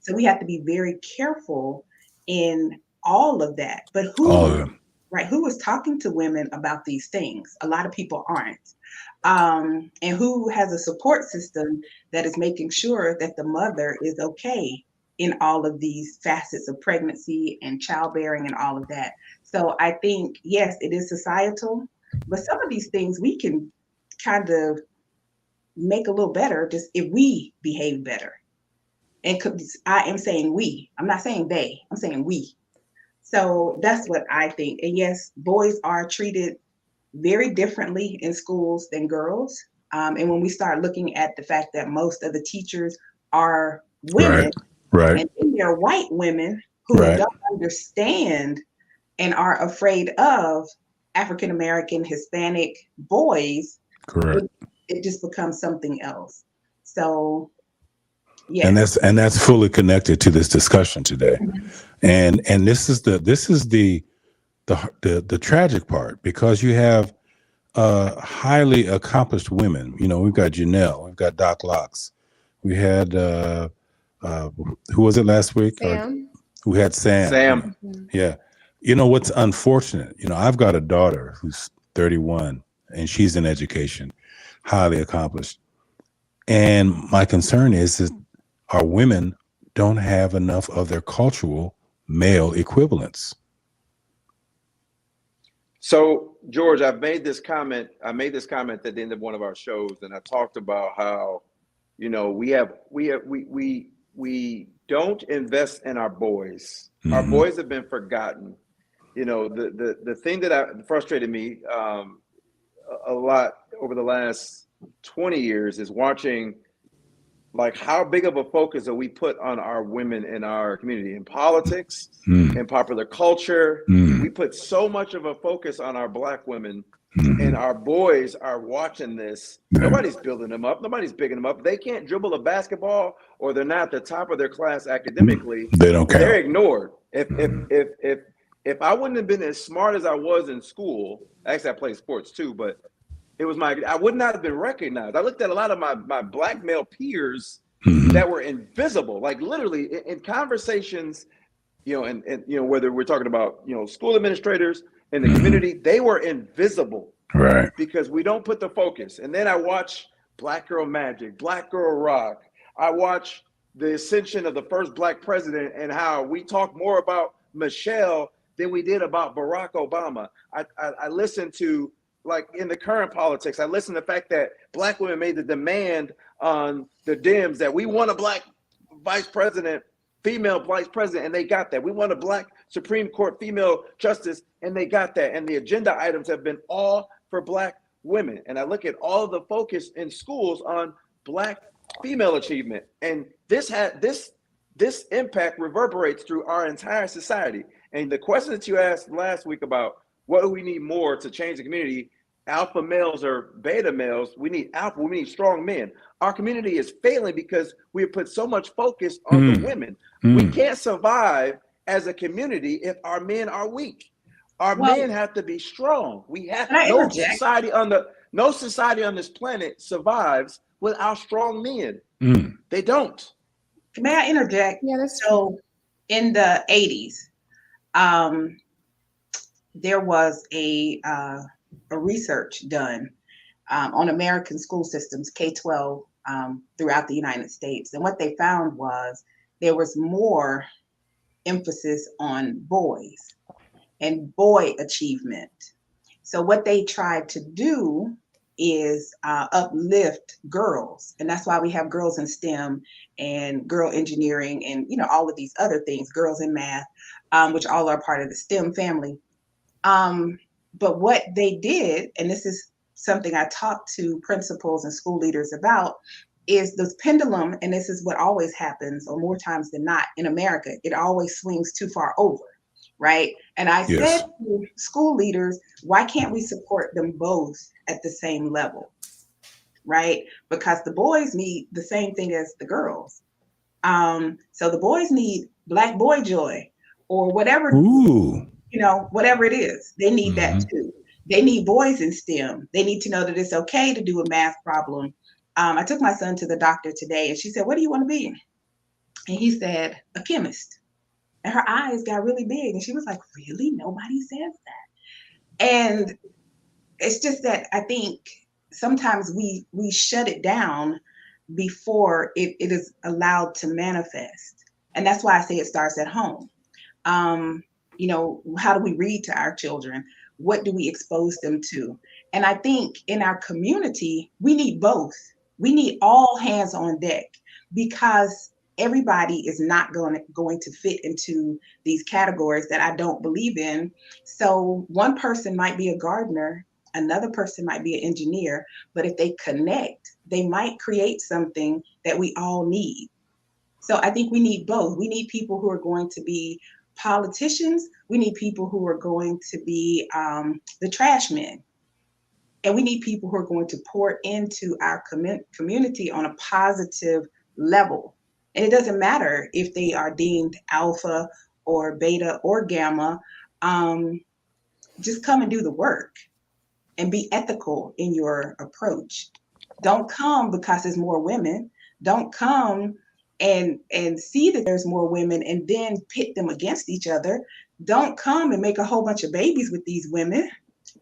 So we have to be very careful in all of that. But who is talking to women about these things? A lot of people aren't. And who has a support system that is making sure that the mother is okay in all of these facets of pregnancy and childbearing and all of that. So I think, yes, it is societal, but some of these things we can kind of make a little better just if we behave better. And I am saying we, I'm not saying they, I'm saying we. So that's what I think. And yes, boys are treated very differently in schools than girls. And when we start looking at the fact that most of the teachers are women, right. And then they're white women who don't understand and are afraid of African American, Hispanic boys, correct. It just becomes something else. So, yeah, and that's fully connected to this discussion today. And this is the tragic part, because you have highly accomplished women. We've got Janelle, we've got Doc Locks, we had who was it last week? Sam. We had Sam. Yeah. What's unfortunate, I've got a daughter who's 31 and she's in education, highly accomplished. And my concern is that our women don't have enough of their cultural male equivalents. So, George, I made this comment at the end of one of our shows, and I talked about how, we don't invest in our boys. Our boys have been forgotten. The thing that frustrated me a lot over the last 20 years is watching like how big of a focus that we put on our women in our community, in politics, in popular culture. We put so much of a focus on our Black women, and our boys are watching this. Nobody's building them up. Nobody's bigging them up. They can't dribble a basketball, or they're not at the top of their class academically. They don't count. They're ignored. If I wouldn't have been as smart as I was in school, actually I played sports too, but I would not have been recognized. I looked at a lot of my Black male peers that were invisible, like literally in conversations, and whether we're talking about, school administrators in the community, they were invisible, right? Because we don't put the focus. And then I watch Black Girl Magic, Black Girl Rock. I watch the ascension of the first Black president and how we talk more about Michelle than we did about Barack Obama. I listened to, like in the current politics, I listened to the fact that Black women made the demand on the Dems that we want a Black vice president, female vice president, and they got that. We want a Black Supreme Court female justice, and they got that. And the agenda items have been all for Black women. And I look at all of the focus in schools on Black female achievement. And this impact reverberates through our entire society. And the question that you asked last week about what do we need more to change the community, alpha males or beta males, we need strong men. Our community is failing because we have put so much focus on the women. We can't survive as a community if our men are weak. Our men have to be strong. We have no society on this planet survives without strong men. They don't. May I interject? Yeah, that's so. In the 80s, there was a research done on American school systems, K-12, throughout the United States. And what they found was there was more emphasis on boys and boy achievement. So what they tried to do is uplift girls. And that's why we have girls in STEM and girl engineering and, all of these other things, girls in math, which all are part of the STEM family. But what they did, and this is something I talk to principals and school leaders about, is this pendulum, and this is what always happens, or more times than not in America, it always swings too far over, right? And I Yes. said to school leaders, why can't we support them both at the same level, right? Because the boys need the same thing as the girls. So the boys need Black boy joy or whatever. Ooh. Whatever it is, they need that Mhm. too. They need boys in STEM. They need to know that it's okay to do a math problem. I took my son to the doctor today and she said, what do you want to be? And he said, a chemist. And her eyes got really big and she was like, really? Nobody says that. And it's just that I think sometimes we shut it down before it is allowed to manifest. And that's why I say it starts at home. How do we read to our children? What do we expose them to? And I think in our community, we need both. We need all hands on deck because everybody is not going to fit into these categories that I don't believe in. So one person might be a gardener, another person might be an engineer, but if they connect, they might create something that we all need. So I think we need both. We need people who are going to be politicians. We need people who are going to be the trash men. And we need people who are going to pour into our community on a positive level. And it doesn't matter if they are deemed alpha or beta or gamma. Just come and do the work and be ethical in your approach. Don't come because there's more women. Don't come and see that there's more women and then pit them against each other. Don't come and make a whole bunch of babies with these women.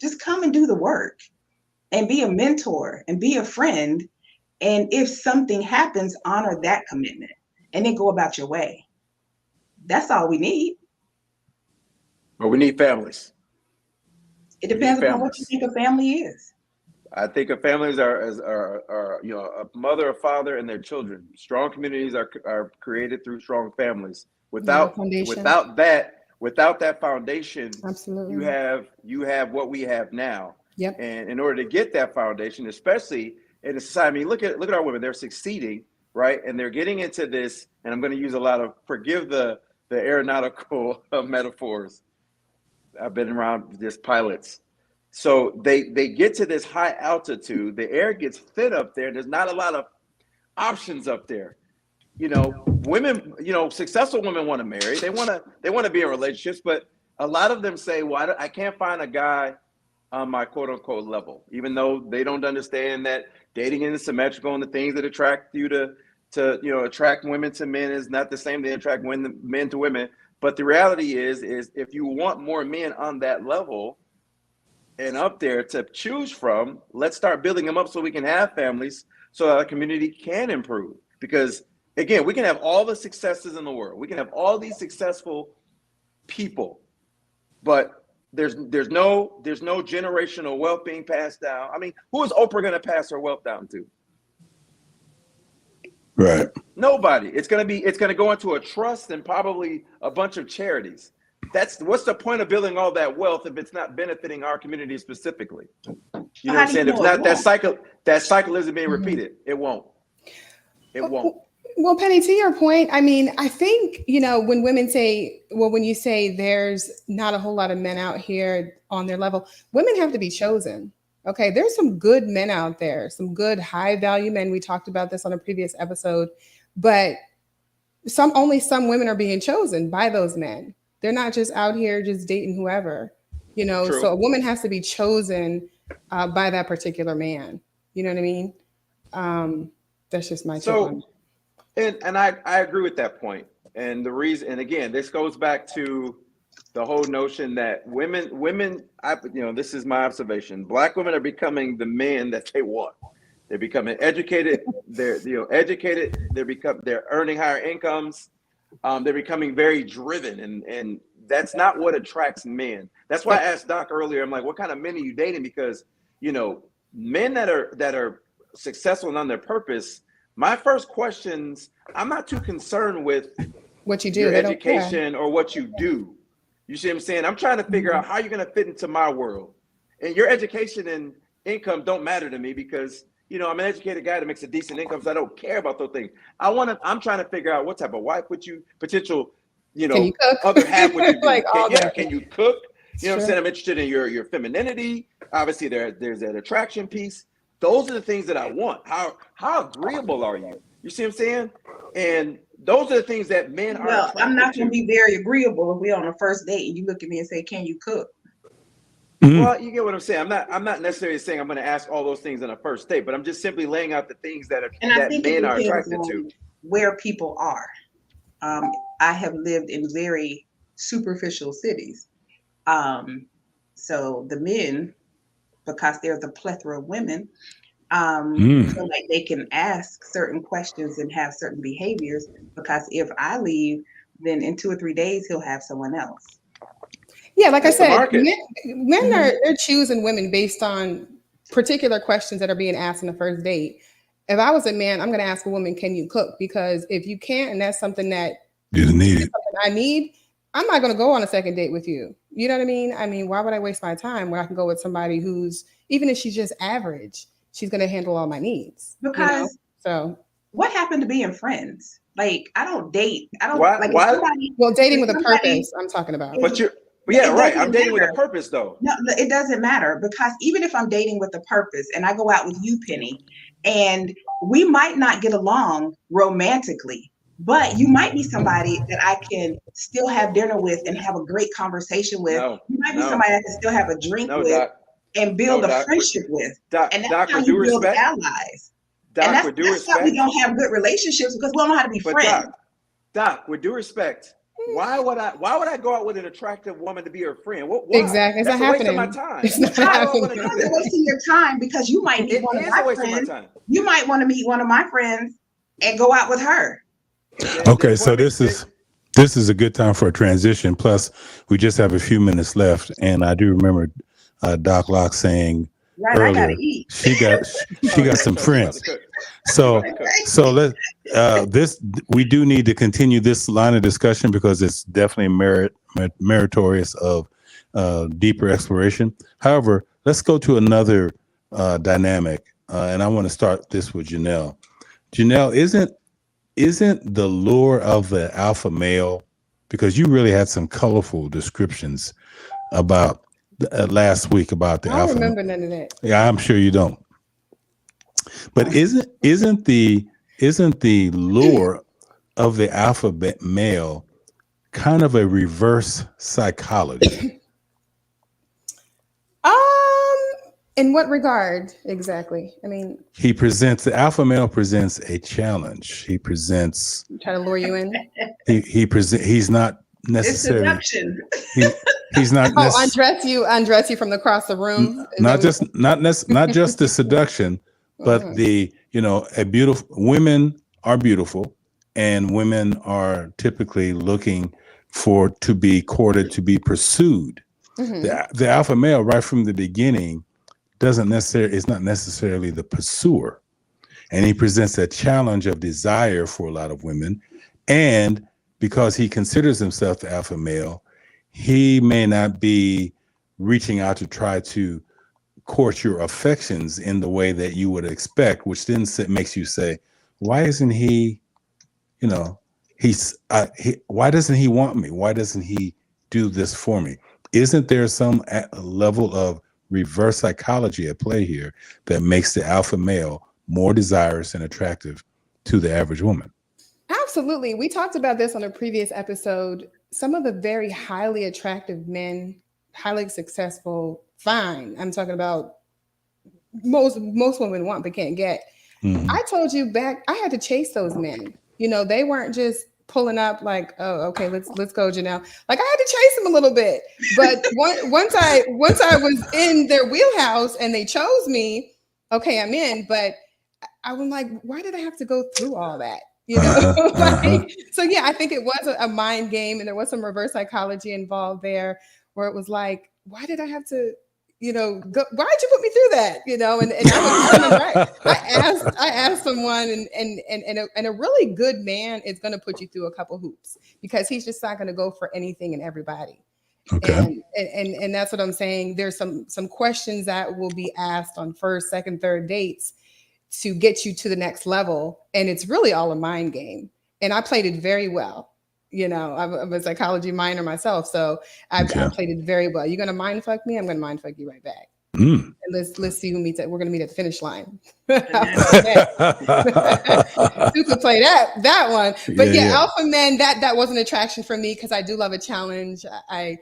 Just come and do the work and be a mentor and be a friend. And if something happens, honor that commitment and then go about your way. That's all we need. But we need families. It depends upon what you think a family is. I think of families are a mother, a father, and their children. Strong communities are created through strong families. Without that foundation, Absolutely. you have what we have now. Yep. And in order to get that foundation, especially in a society, I mean, look at our women. They're succeeding, right? And they're getting into this. And I'm going to use a lot of forgive the aeronautical metaphors. I've been around just pilots. So they get to this high altitude, the air gets thin up there. There's not a lot of options up there. Women, successful women want to marry. They want to be in relationships, but a lot of them say, well, I can't find a guy on my quote unquote level, even though they don't understand that dating is symmetrical and the things that attract you to attract women to men is not the same. They attract men to women. But the reality is if you want more men on that level, and up there to choose from, let's start building them up so we can have families so that our community can improve. Because again, we can have all the successes in the world. We can have all these successful people, but there's no generational wealth being passed down. I mean, who is Oprah going to pass her wealth down to? Right. Nobody. It's going to go into a trust and probably a bunch of charities. What's the point of building all that wealth if it's not benefiting our community specifically? You know what I'm saying? If not that cycle isn't being repeated, it won't. It won't. Well, Penny, to your point, I mean, I think, when women say, when you say there's not a whole lot of men out here on their level, women have to be chosen. Okay. There's some good men out there, some good high value men. We talked about this on a previous episode, but only some women are being chosen by those men. They're not just out here just dating whoever, True. So a woman has to be chosen by that particular man. You know what I mean? That's just my take on it. And I agree with that point. And the reason, and again, this goes back to the whole notion that women, this is my observation. Black women are becoming the men that they want. They're becoming educated. They're educated. They're earning higher incomes. They're becoming very driven, and that's not what attracts men. That's why I asked Doc earlier. I'm like, what kind of men are you dating? Because men that are successful and on their purpose. My first questions, I'm not too concerned with what you do, your education or what you do. You see what I'm saying? I'm trying to figure out how you're going to fit into my world. And your education and income don't matter to me because, I'm an educated guy that makes a decent income, so I don't care about those things. I'm trying to figure out what type of wife would you, potential, can you cook? other half would you be? Like can you cook? You know what I'm saying? I'm interested in your femininity. Obviously, there's that attraction piece. Those are the things that I want. How agreeable are you? You see what I'm saying? And those are the things that men are. Well, I'm not going to be very agreeable if we're on a first date and you look at me and say, "Can you cook?" Well, you get what I'm saying. I'm not necessarily saying I'm going to ask all those things on a first date, but I'm just simply laying out the things that men are attracted to. Where people are. I have lived in very superficial cities. So the men, because there's a plethora of women, feel like they can ask certain questions and have certain behaviors, because if I leave, then in 2 or 3 days, he'll have someone else. Yeah, like I said, men they're choosing women based on particular questions that are being asked on the first date. If I was a man, I'm going to ask a woman, "Can you cook?" Because if you can't, and that's something that I need, I'm not going to go on a second date with you. You know what I mean? I mean, why would I waste my time where I can go with somebody who's, even if she's just average, she's going to handle all my needs? Because so what happened to being friends? Like, I don't date. I don't well, dating with a purpose. I'm talking about. But right. I'm dating with a purpose, though. No, it doesn't matter, because even if I'm dating with a purpose and I go out with you, Penny, and we might not get along romantically, but you might be somebody that I can still have dinner with and have a great conversation with. You might be somebody I can still have a drink with, Doc, and build a friendship with. And that's how you build allies. Doc, and with due that's respect, why we don't have good relationships, because we don't know how to be friends. Doc, with due respect, why would I go out with an attractive woman to be her friend? Why? Exactly. It's That's not happening. A waste of my time. It's not happening. It's wasting your time, because you might meet one of my friends. You might want to meet one of my friends and go out with her. Okay, so this is a good time for a transition. Plus, we just have a few minutes left, and I do remember Doc Locke saying earlier, I gotta eat. she got some friends. So we do need to continue this line of discussion, because it's definitely meritorious of deeper exploration. However, let's go to another dynamic, and I want to start this with Janelle. Janelle, isn't the lure of the alpha male, because you really had some colorful descriptions about last week about the alpha. I don't remember none of that. Yeah, I'm sure you don't. But isn't the lure of the alpha male kind of a reverse psychology? In what regard exactly? I mean, the alpha male presents a challenge. He presents, try to lure you in. He's not necessarily. It's seduction. He's not. Undress you from across the room. Not just the seduction, but women are beautiful, and women are typically looking to be courted, to be pursued. Mm-hmm. The alpha male, right from the beginning, is not necessarily the pursuer, and he presents a challenge of desire for a lot of women. And because he considers himself the alpha male, he may not be reaching out to try to court your affections in the way that you would expect, which then makes you say, why isn't he, why doesn't he want me? Why doesn't he do this for me? Isn't there some level of reverse psychology at play here that makes the alpha male more desirous and attractive to the average woman? Absolutely. We talked about this on a previous episode. Some of the very highly attractive men, highly successful, fine. I'm talking about most women want but can't get. Mm-hmm. I told you back, I had to chase those men. They weren't just pulling up like, oh, okay, let's go, Janelle. Like I had to chase him a little bit, but once I was in their wheelhouse and they chose me, okay, I'm in. But I was like, why did I have to go through all that? You know, so yeah, I think it was a mind game, and there was some reverse psychology involved there, where it was like, why did I have to, you know, go, why did you put me through that? You know, and I asked someone, and a really good man is going to put you through a couple hoops, because he's just not going to go for anything and everybody. Okay. And that's what I'm saying. There's some questions that will be asked on first, second, third dates to get you to the next level. And it's really all a mind game. And I played it very well. You know, I'm a psychology minor myself. So I played it very well. You're going to mind fuck me? I'm going to mind fuck you right back. And let's see who meets at, we're going to meet at the finish line. You could play that one. But yeah, alpha men, that was an attraction for me, because I do love a challenge. I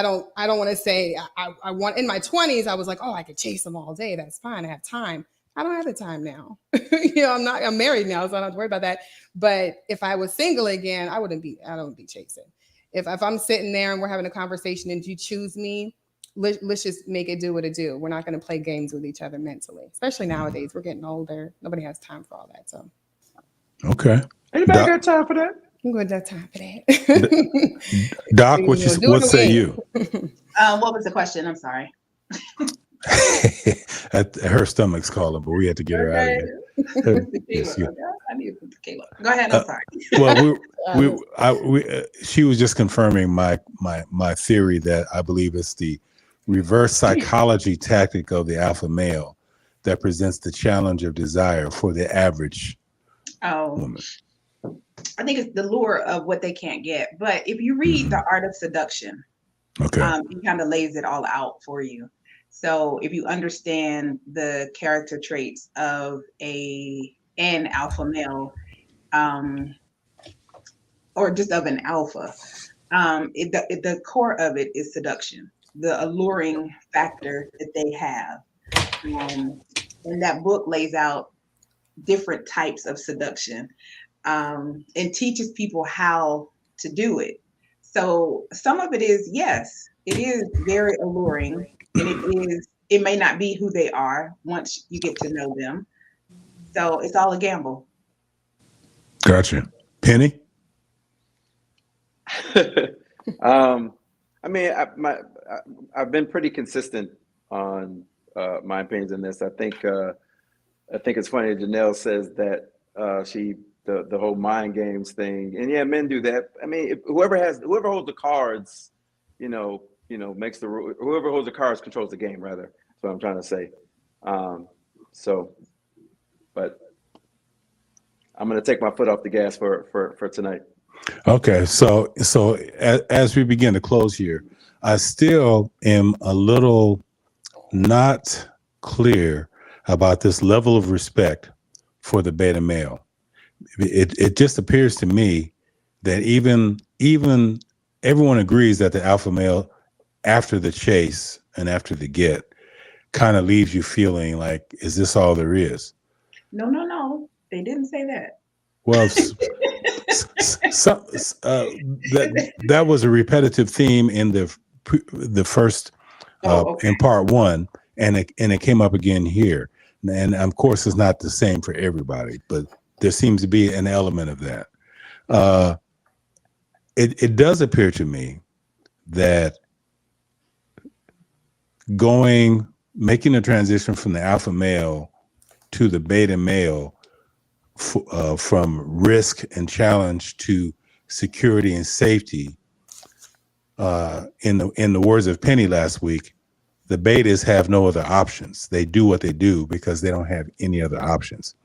don't want to say I want, in my 20s, I was like, oh, I could chase them all day. That's fine. I have time. I don't have the time now. You know, I'm married now, so I don't have to worry about that. But if I was single again, I don't be chasing. If I'm sitting there and we're having a conversation and you choose me, let's just make it do what it do. We're not going to play games with each other mentally, especially nowadays. We're getting older. Nobody has time for all that. So. Okay. Anybody got time for that? I'm going to have time for that. Doc, what say you? What was the question? I'm sorry. Her stomach's calling, but we had to get her out of here. Yes, I need to put tequila. Go ahead. I'm sorry. Well, she was just confirming my theory that I believe it's the reverse psychology tactic of the alpha male that presents the challenge of desire for the average woman. I think it's the lure of what they can't get. But if you read The Art of Seduction, okay, he kind of lays it all out for you. So if you understand the character traits of an alpha male, or just of an alpha, the core of it is seduction, the alluring factor that they have. And that book lays out different types of seduction, and teaches people how to do it. So some of it is, yes, it is very alluring. And it may not be who they are once you get to know them. So it's all a gamble. Gotcha. Penny? I mean, I've been pretty consistent on my opinions in this. I think it's funny Janelle says that the whole mind games thing, and yeah, men do that. I mean, whoever holds the cards, makes the rule. Whoever holds the cards controls the game. Rather, that's what I'm trying to say. But I'm going to take my foot off the gas for tonight. Okay, so as we begin to close here, I still am a little not clear about this level of respect for the beta male. It just appears to me that even everyone agrees that the alpha male, after the chase and after the get, kind of leaves you feeling like, is this all there is? No. They didn't say that. Well, that was a repetitive theme in the first in part one, and it came up again here. And of course, it's not the same for everybody, but there seems to be an element of that. It does appear to me that making a transition from the alpha male to the beta male, from risk and challenge to security and safety, in the words of Penny last week, the betas have no other options. They do what they do because they don't have any other options.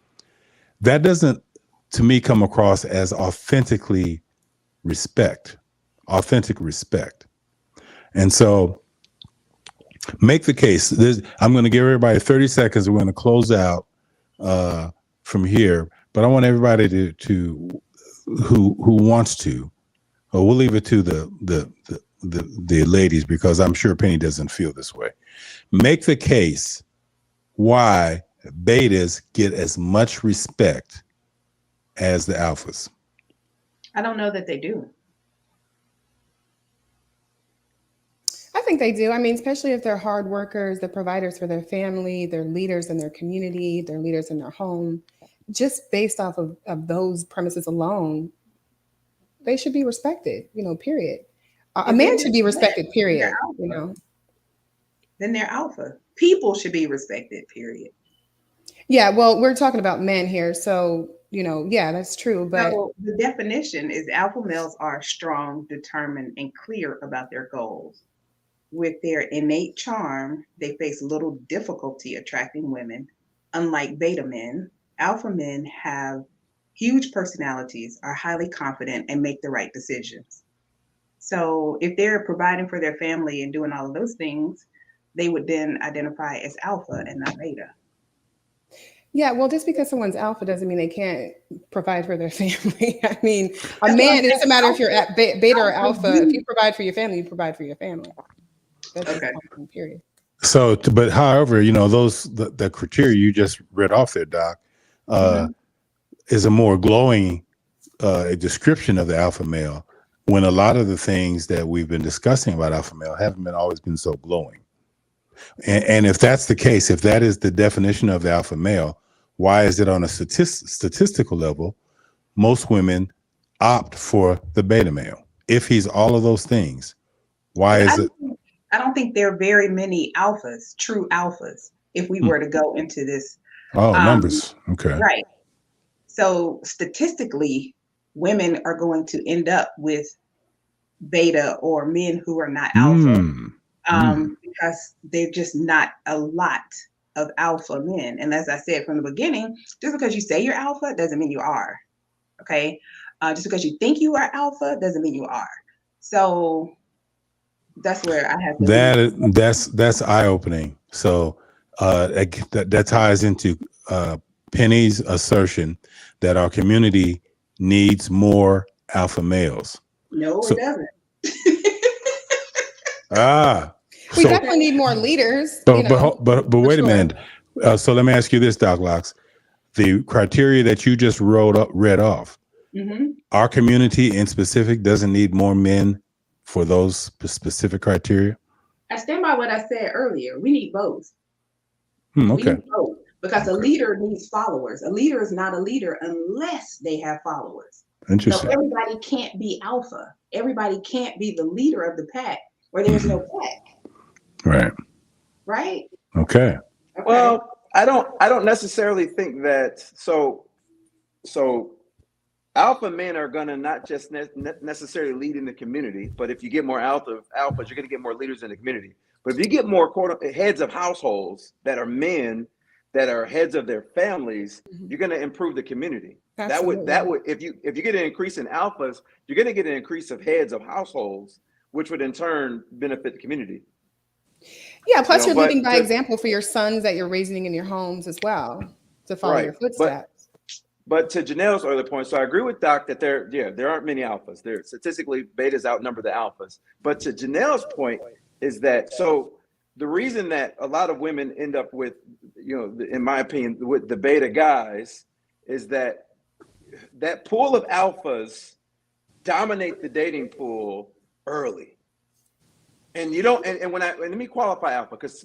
That doesn't, to me, come across as authentic respect. And so make the case. I'm going to give everybody 30 seconds. We're going to close out from here, but I want everybody to who wants to, or we'll leave it to the ladies, because I'm sure Penny doesn't feel this way. Make the case why betas get as much respect as the alphas. I don't know that they do. I think they do. I mean, especially if they're hard workers, they're providers for their family, they're leaders in their community, they're leaders in their home. Just based off of those premises alone, they should be respected, period. A If man they're should be respected, they're period. then they're alpha. People should be respected, period. Yeah, well, we're talking about men here. So, yeah, that's true. But So the definition is alpha males are strong, determined, and clear about their goals. With their innate charm, they face little difficulty attracting women. Unlike beta men, alpha men have huge personalities, are highly confident, and make the right decisions. So if they're providing for their family and doing all of those things, they would then identify as alpha and not beta. yeah, well, just because someone's alpha doesn't mean they can't provide for their family. I mean, a That's what man, I'm it doesn't saying. matter if you're at beta or Alpha alpha. If do. you provide for your family, you provide for your family. That's just Okay. one thing, period. So, but however, the criteria you just read off there, Doc, Mhm. is a more glowing description of the alpha male, when a lot of the things that we've been discussing about alpha male haven't been always been so glowing. And if that's the case, if that is the definition of the alpha male, why is it on a statistical level, most women opt for the beta male? If he's all of those things, why is it? I don't think there are very many alphas, true alphas, if we were to go into this. Oh, Um, numbers. Okay. Right. So statistically, women are going to end up with beta or men who are not alpha, because they're just not a lot of alpha men. And as I said from the beginning, just because you say you're alpha doesn't mean you are. Okay. Just because you think you are alpha doesn't mean you are. So that's where I have to leave. That's eye opening. So that ties into Penny's assertion that our community needs more alpha males. No, So- it doesn't. We So, definitely need more leaders. but wait sure. a minute. So let me ask you this, Doc Locks. The criteria that you just read off, Mhm. our community in specific doesn't need more men for those specific criteria. I stand by what I said earlier. We need both. We Okay. need both, because a leader needs followers. A leader is not a leader unless they have followers. So Interesting. everybody can't be alpha. Everybody can't be the leader of the pack, or there's no pack, Right. right? Okay. Okay. Well, I don't necessarily think that. So alpha men are gonna not just necessarily lead in the community, but if you get more alphas, you're gonna get more leaders in the community. But if you get more heads of households that are men, that are heads of their families, you're gonna improve the community. Absolutely. That would if you get an increase in alphas, you're gonna get an increase of heads of households, which would in turn benefit the community. Yeah, plus you're but leading by example for your sons that you're raising in your homes as well, to follow Right. your footsteps. But to Janelle's earlier point, so I agree with Doc that there aren't many alphas. There statistically, betas outnumber the alphas. But to Janelle's point is that so the reason that a lot of women end up with, in my opinion, with the beta guys is that pool of alphas dominate the dating pool early. And you don't, and let me qualify alpha, because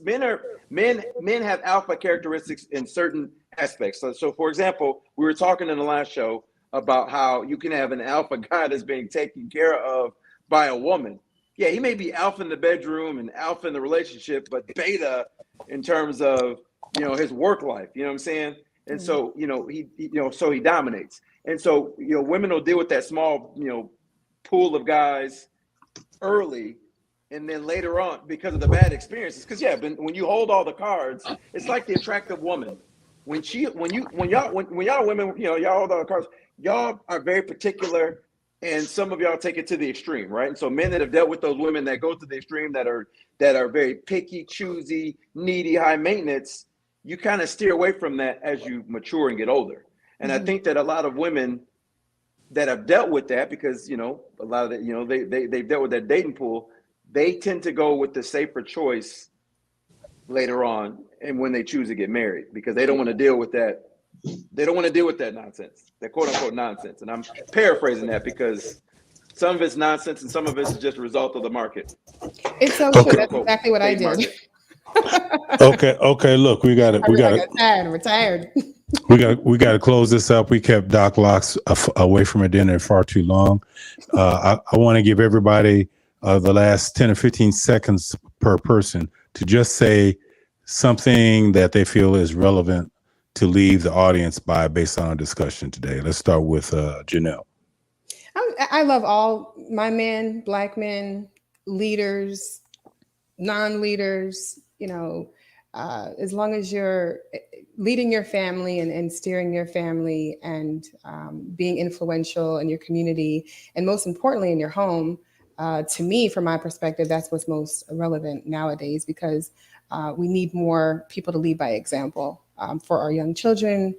men have alpha characteristics in certain aspects. So for example, we were talking in the last show about how you can have an alpha guy that's being taken care of by a woman. Yeah, he may be alpha in the bedroom and alpha in the relationship, but beta in terms of his work life. You know what I'm saying? And so so he dominates. And so women will deal with that small pool of guys early. And then later on, because of the bad experiences, because when you hold all the cards, it's like the attractive woman. When y'all women, y'all hold all the cards, y'all are very particular, and some of y'all take it to the extreme, right? And so men that have dealt with those women that go to the extreme, that are very picky, choosy, needy, high maintenance, you kind of steer away from that as you mature and get older. And I think that a lot of women that have dealt with that, because a lot of that, they've dealt with that dating pool, they tend to go with the safer choice later on, and when they choose to get married, because they don't want to deal with that They don't want to deal with that nonsense, that quote unquote nonsense. And I'm paraphrasing that because some of it's nonsense and some of it's just a result of the market. It's so Okay. true. That's exactly what I Paid did. market. Okay. Look, we got I got tired. I'm retired. we got to close this up. We kept Doc Locks away from her dinner far too long. I want to give everybody the last 10 or 15 seconds per person to just say something that they feel is relevant to leave the audience by based on our discussion today. Let's start with Janelle. I love all my men, Black men, leaders, non-leaders, as long as you're leading your family and steering your family and being influential in your community, and most importantly in your home, to me, from my perspective, that's what's most relevant nowadays, because we need more people to lead by example for our young children,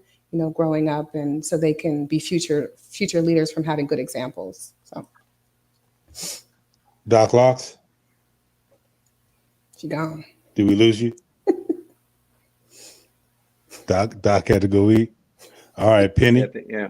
growing up, and so they can be future leaders from having good examples. So, Doc Locks, she gone. did we lose you? Doc had to go eat. All right, Penny. Yeah.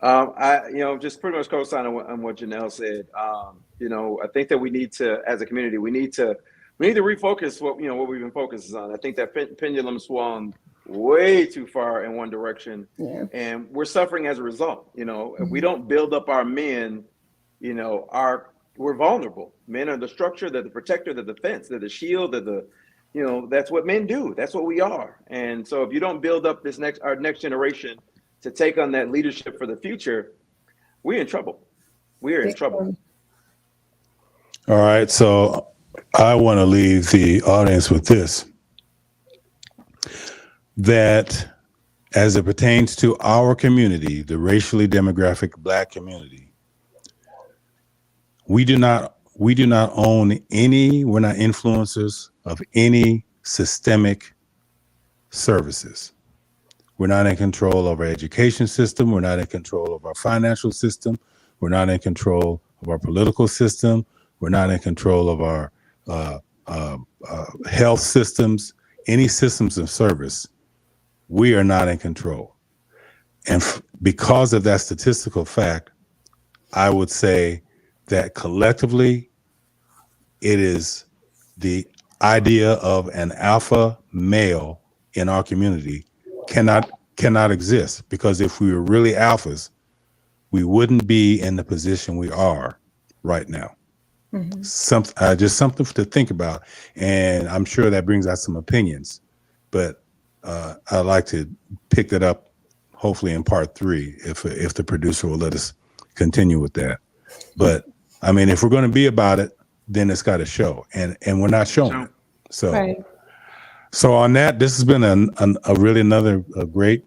I just pretty much co-sign on what Janelle said. I think that we need to, as a community, we need to refocus what we've been focusing on. I think that pendulum swung way too far in one direction, and we're suffering as a result. If we don't build up our men, we're vulnerable. Men are the structure, they're the protector, they're the fence, they're the shield, they're the, that's what men do. That's what we are. And so if you don't build up our next generation to take on that leadership for the future, we're in trouble. We're in trouble. All right. So I want to leave the audience with this, that as it pertains to our community, the racially demographic Black community, we do not own any, we're not influencers of any systemic services. We're not in control of our education system. We're not in control of our financial system. We're not in control of our political system. We're not in control of our health systems, any systems of service. We are not in control. And because of that statistical fact, I would say that collectively, it is the idea of an alpha male in our community cannot exist, because if we were really alphas, we wouldn't be in the position we are right now. Mm-hmm. Just something to think about, and I'm sure that brings out some opinions, but I'd like to pick that up hopefully in part 3 if the producer will let us continue with that. But I mean, if we're going to be about it, then it's got to show, and we're not showing it. So, right. So on that, this has been a really another great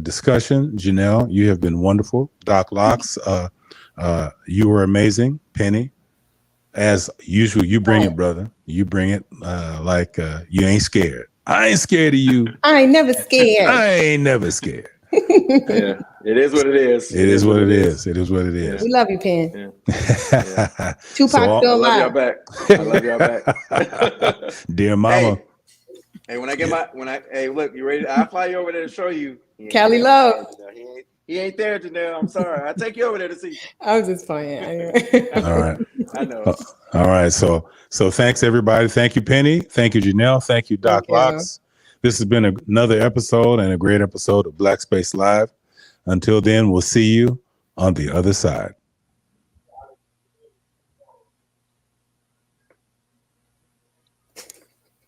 discussion. Janelle, you have been wonderful. Doc Locks, you were amazing. Penny, as usual, you bring it, brother. You bring it like you ain't scared. I ain't scared of you. I ain't never scared. I ain't never scared. Yeah, it is what it is. It is what it is. It is what it is. We love you, Penn. Yeah. Tupac still alive. I love y'all back. Dear mama. Hey, when I get look, you ready? I'll fly you over there to show you. Cali Love. He ain't there, Janelle. I'm sorry. I'll take you over there to see. I was just playing. Anyway. All right. I know. All right. So thanks everybody. Thank you, Penny. Thank you, Janelle. Thank you, Doc Locks. This has been another episode and a great episode of Black Space Live. Until then, we'll see you on the other side.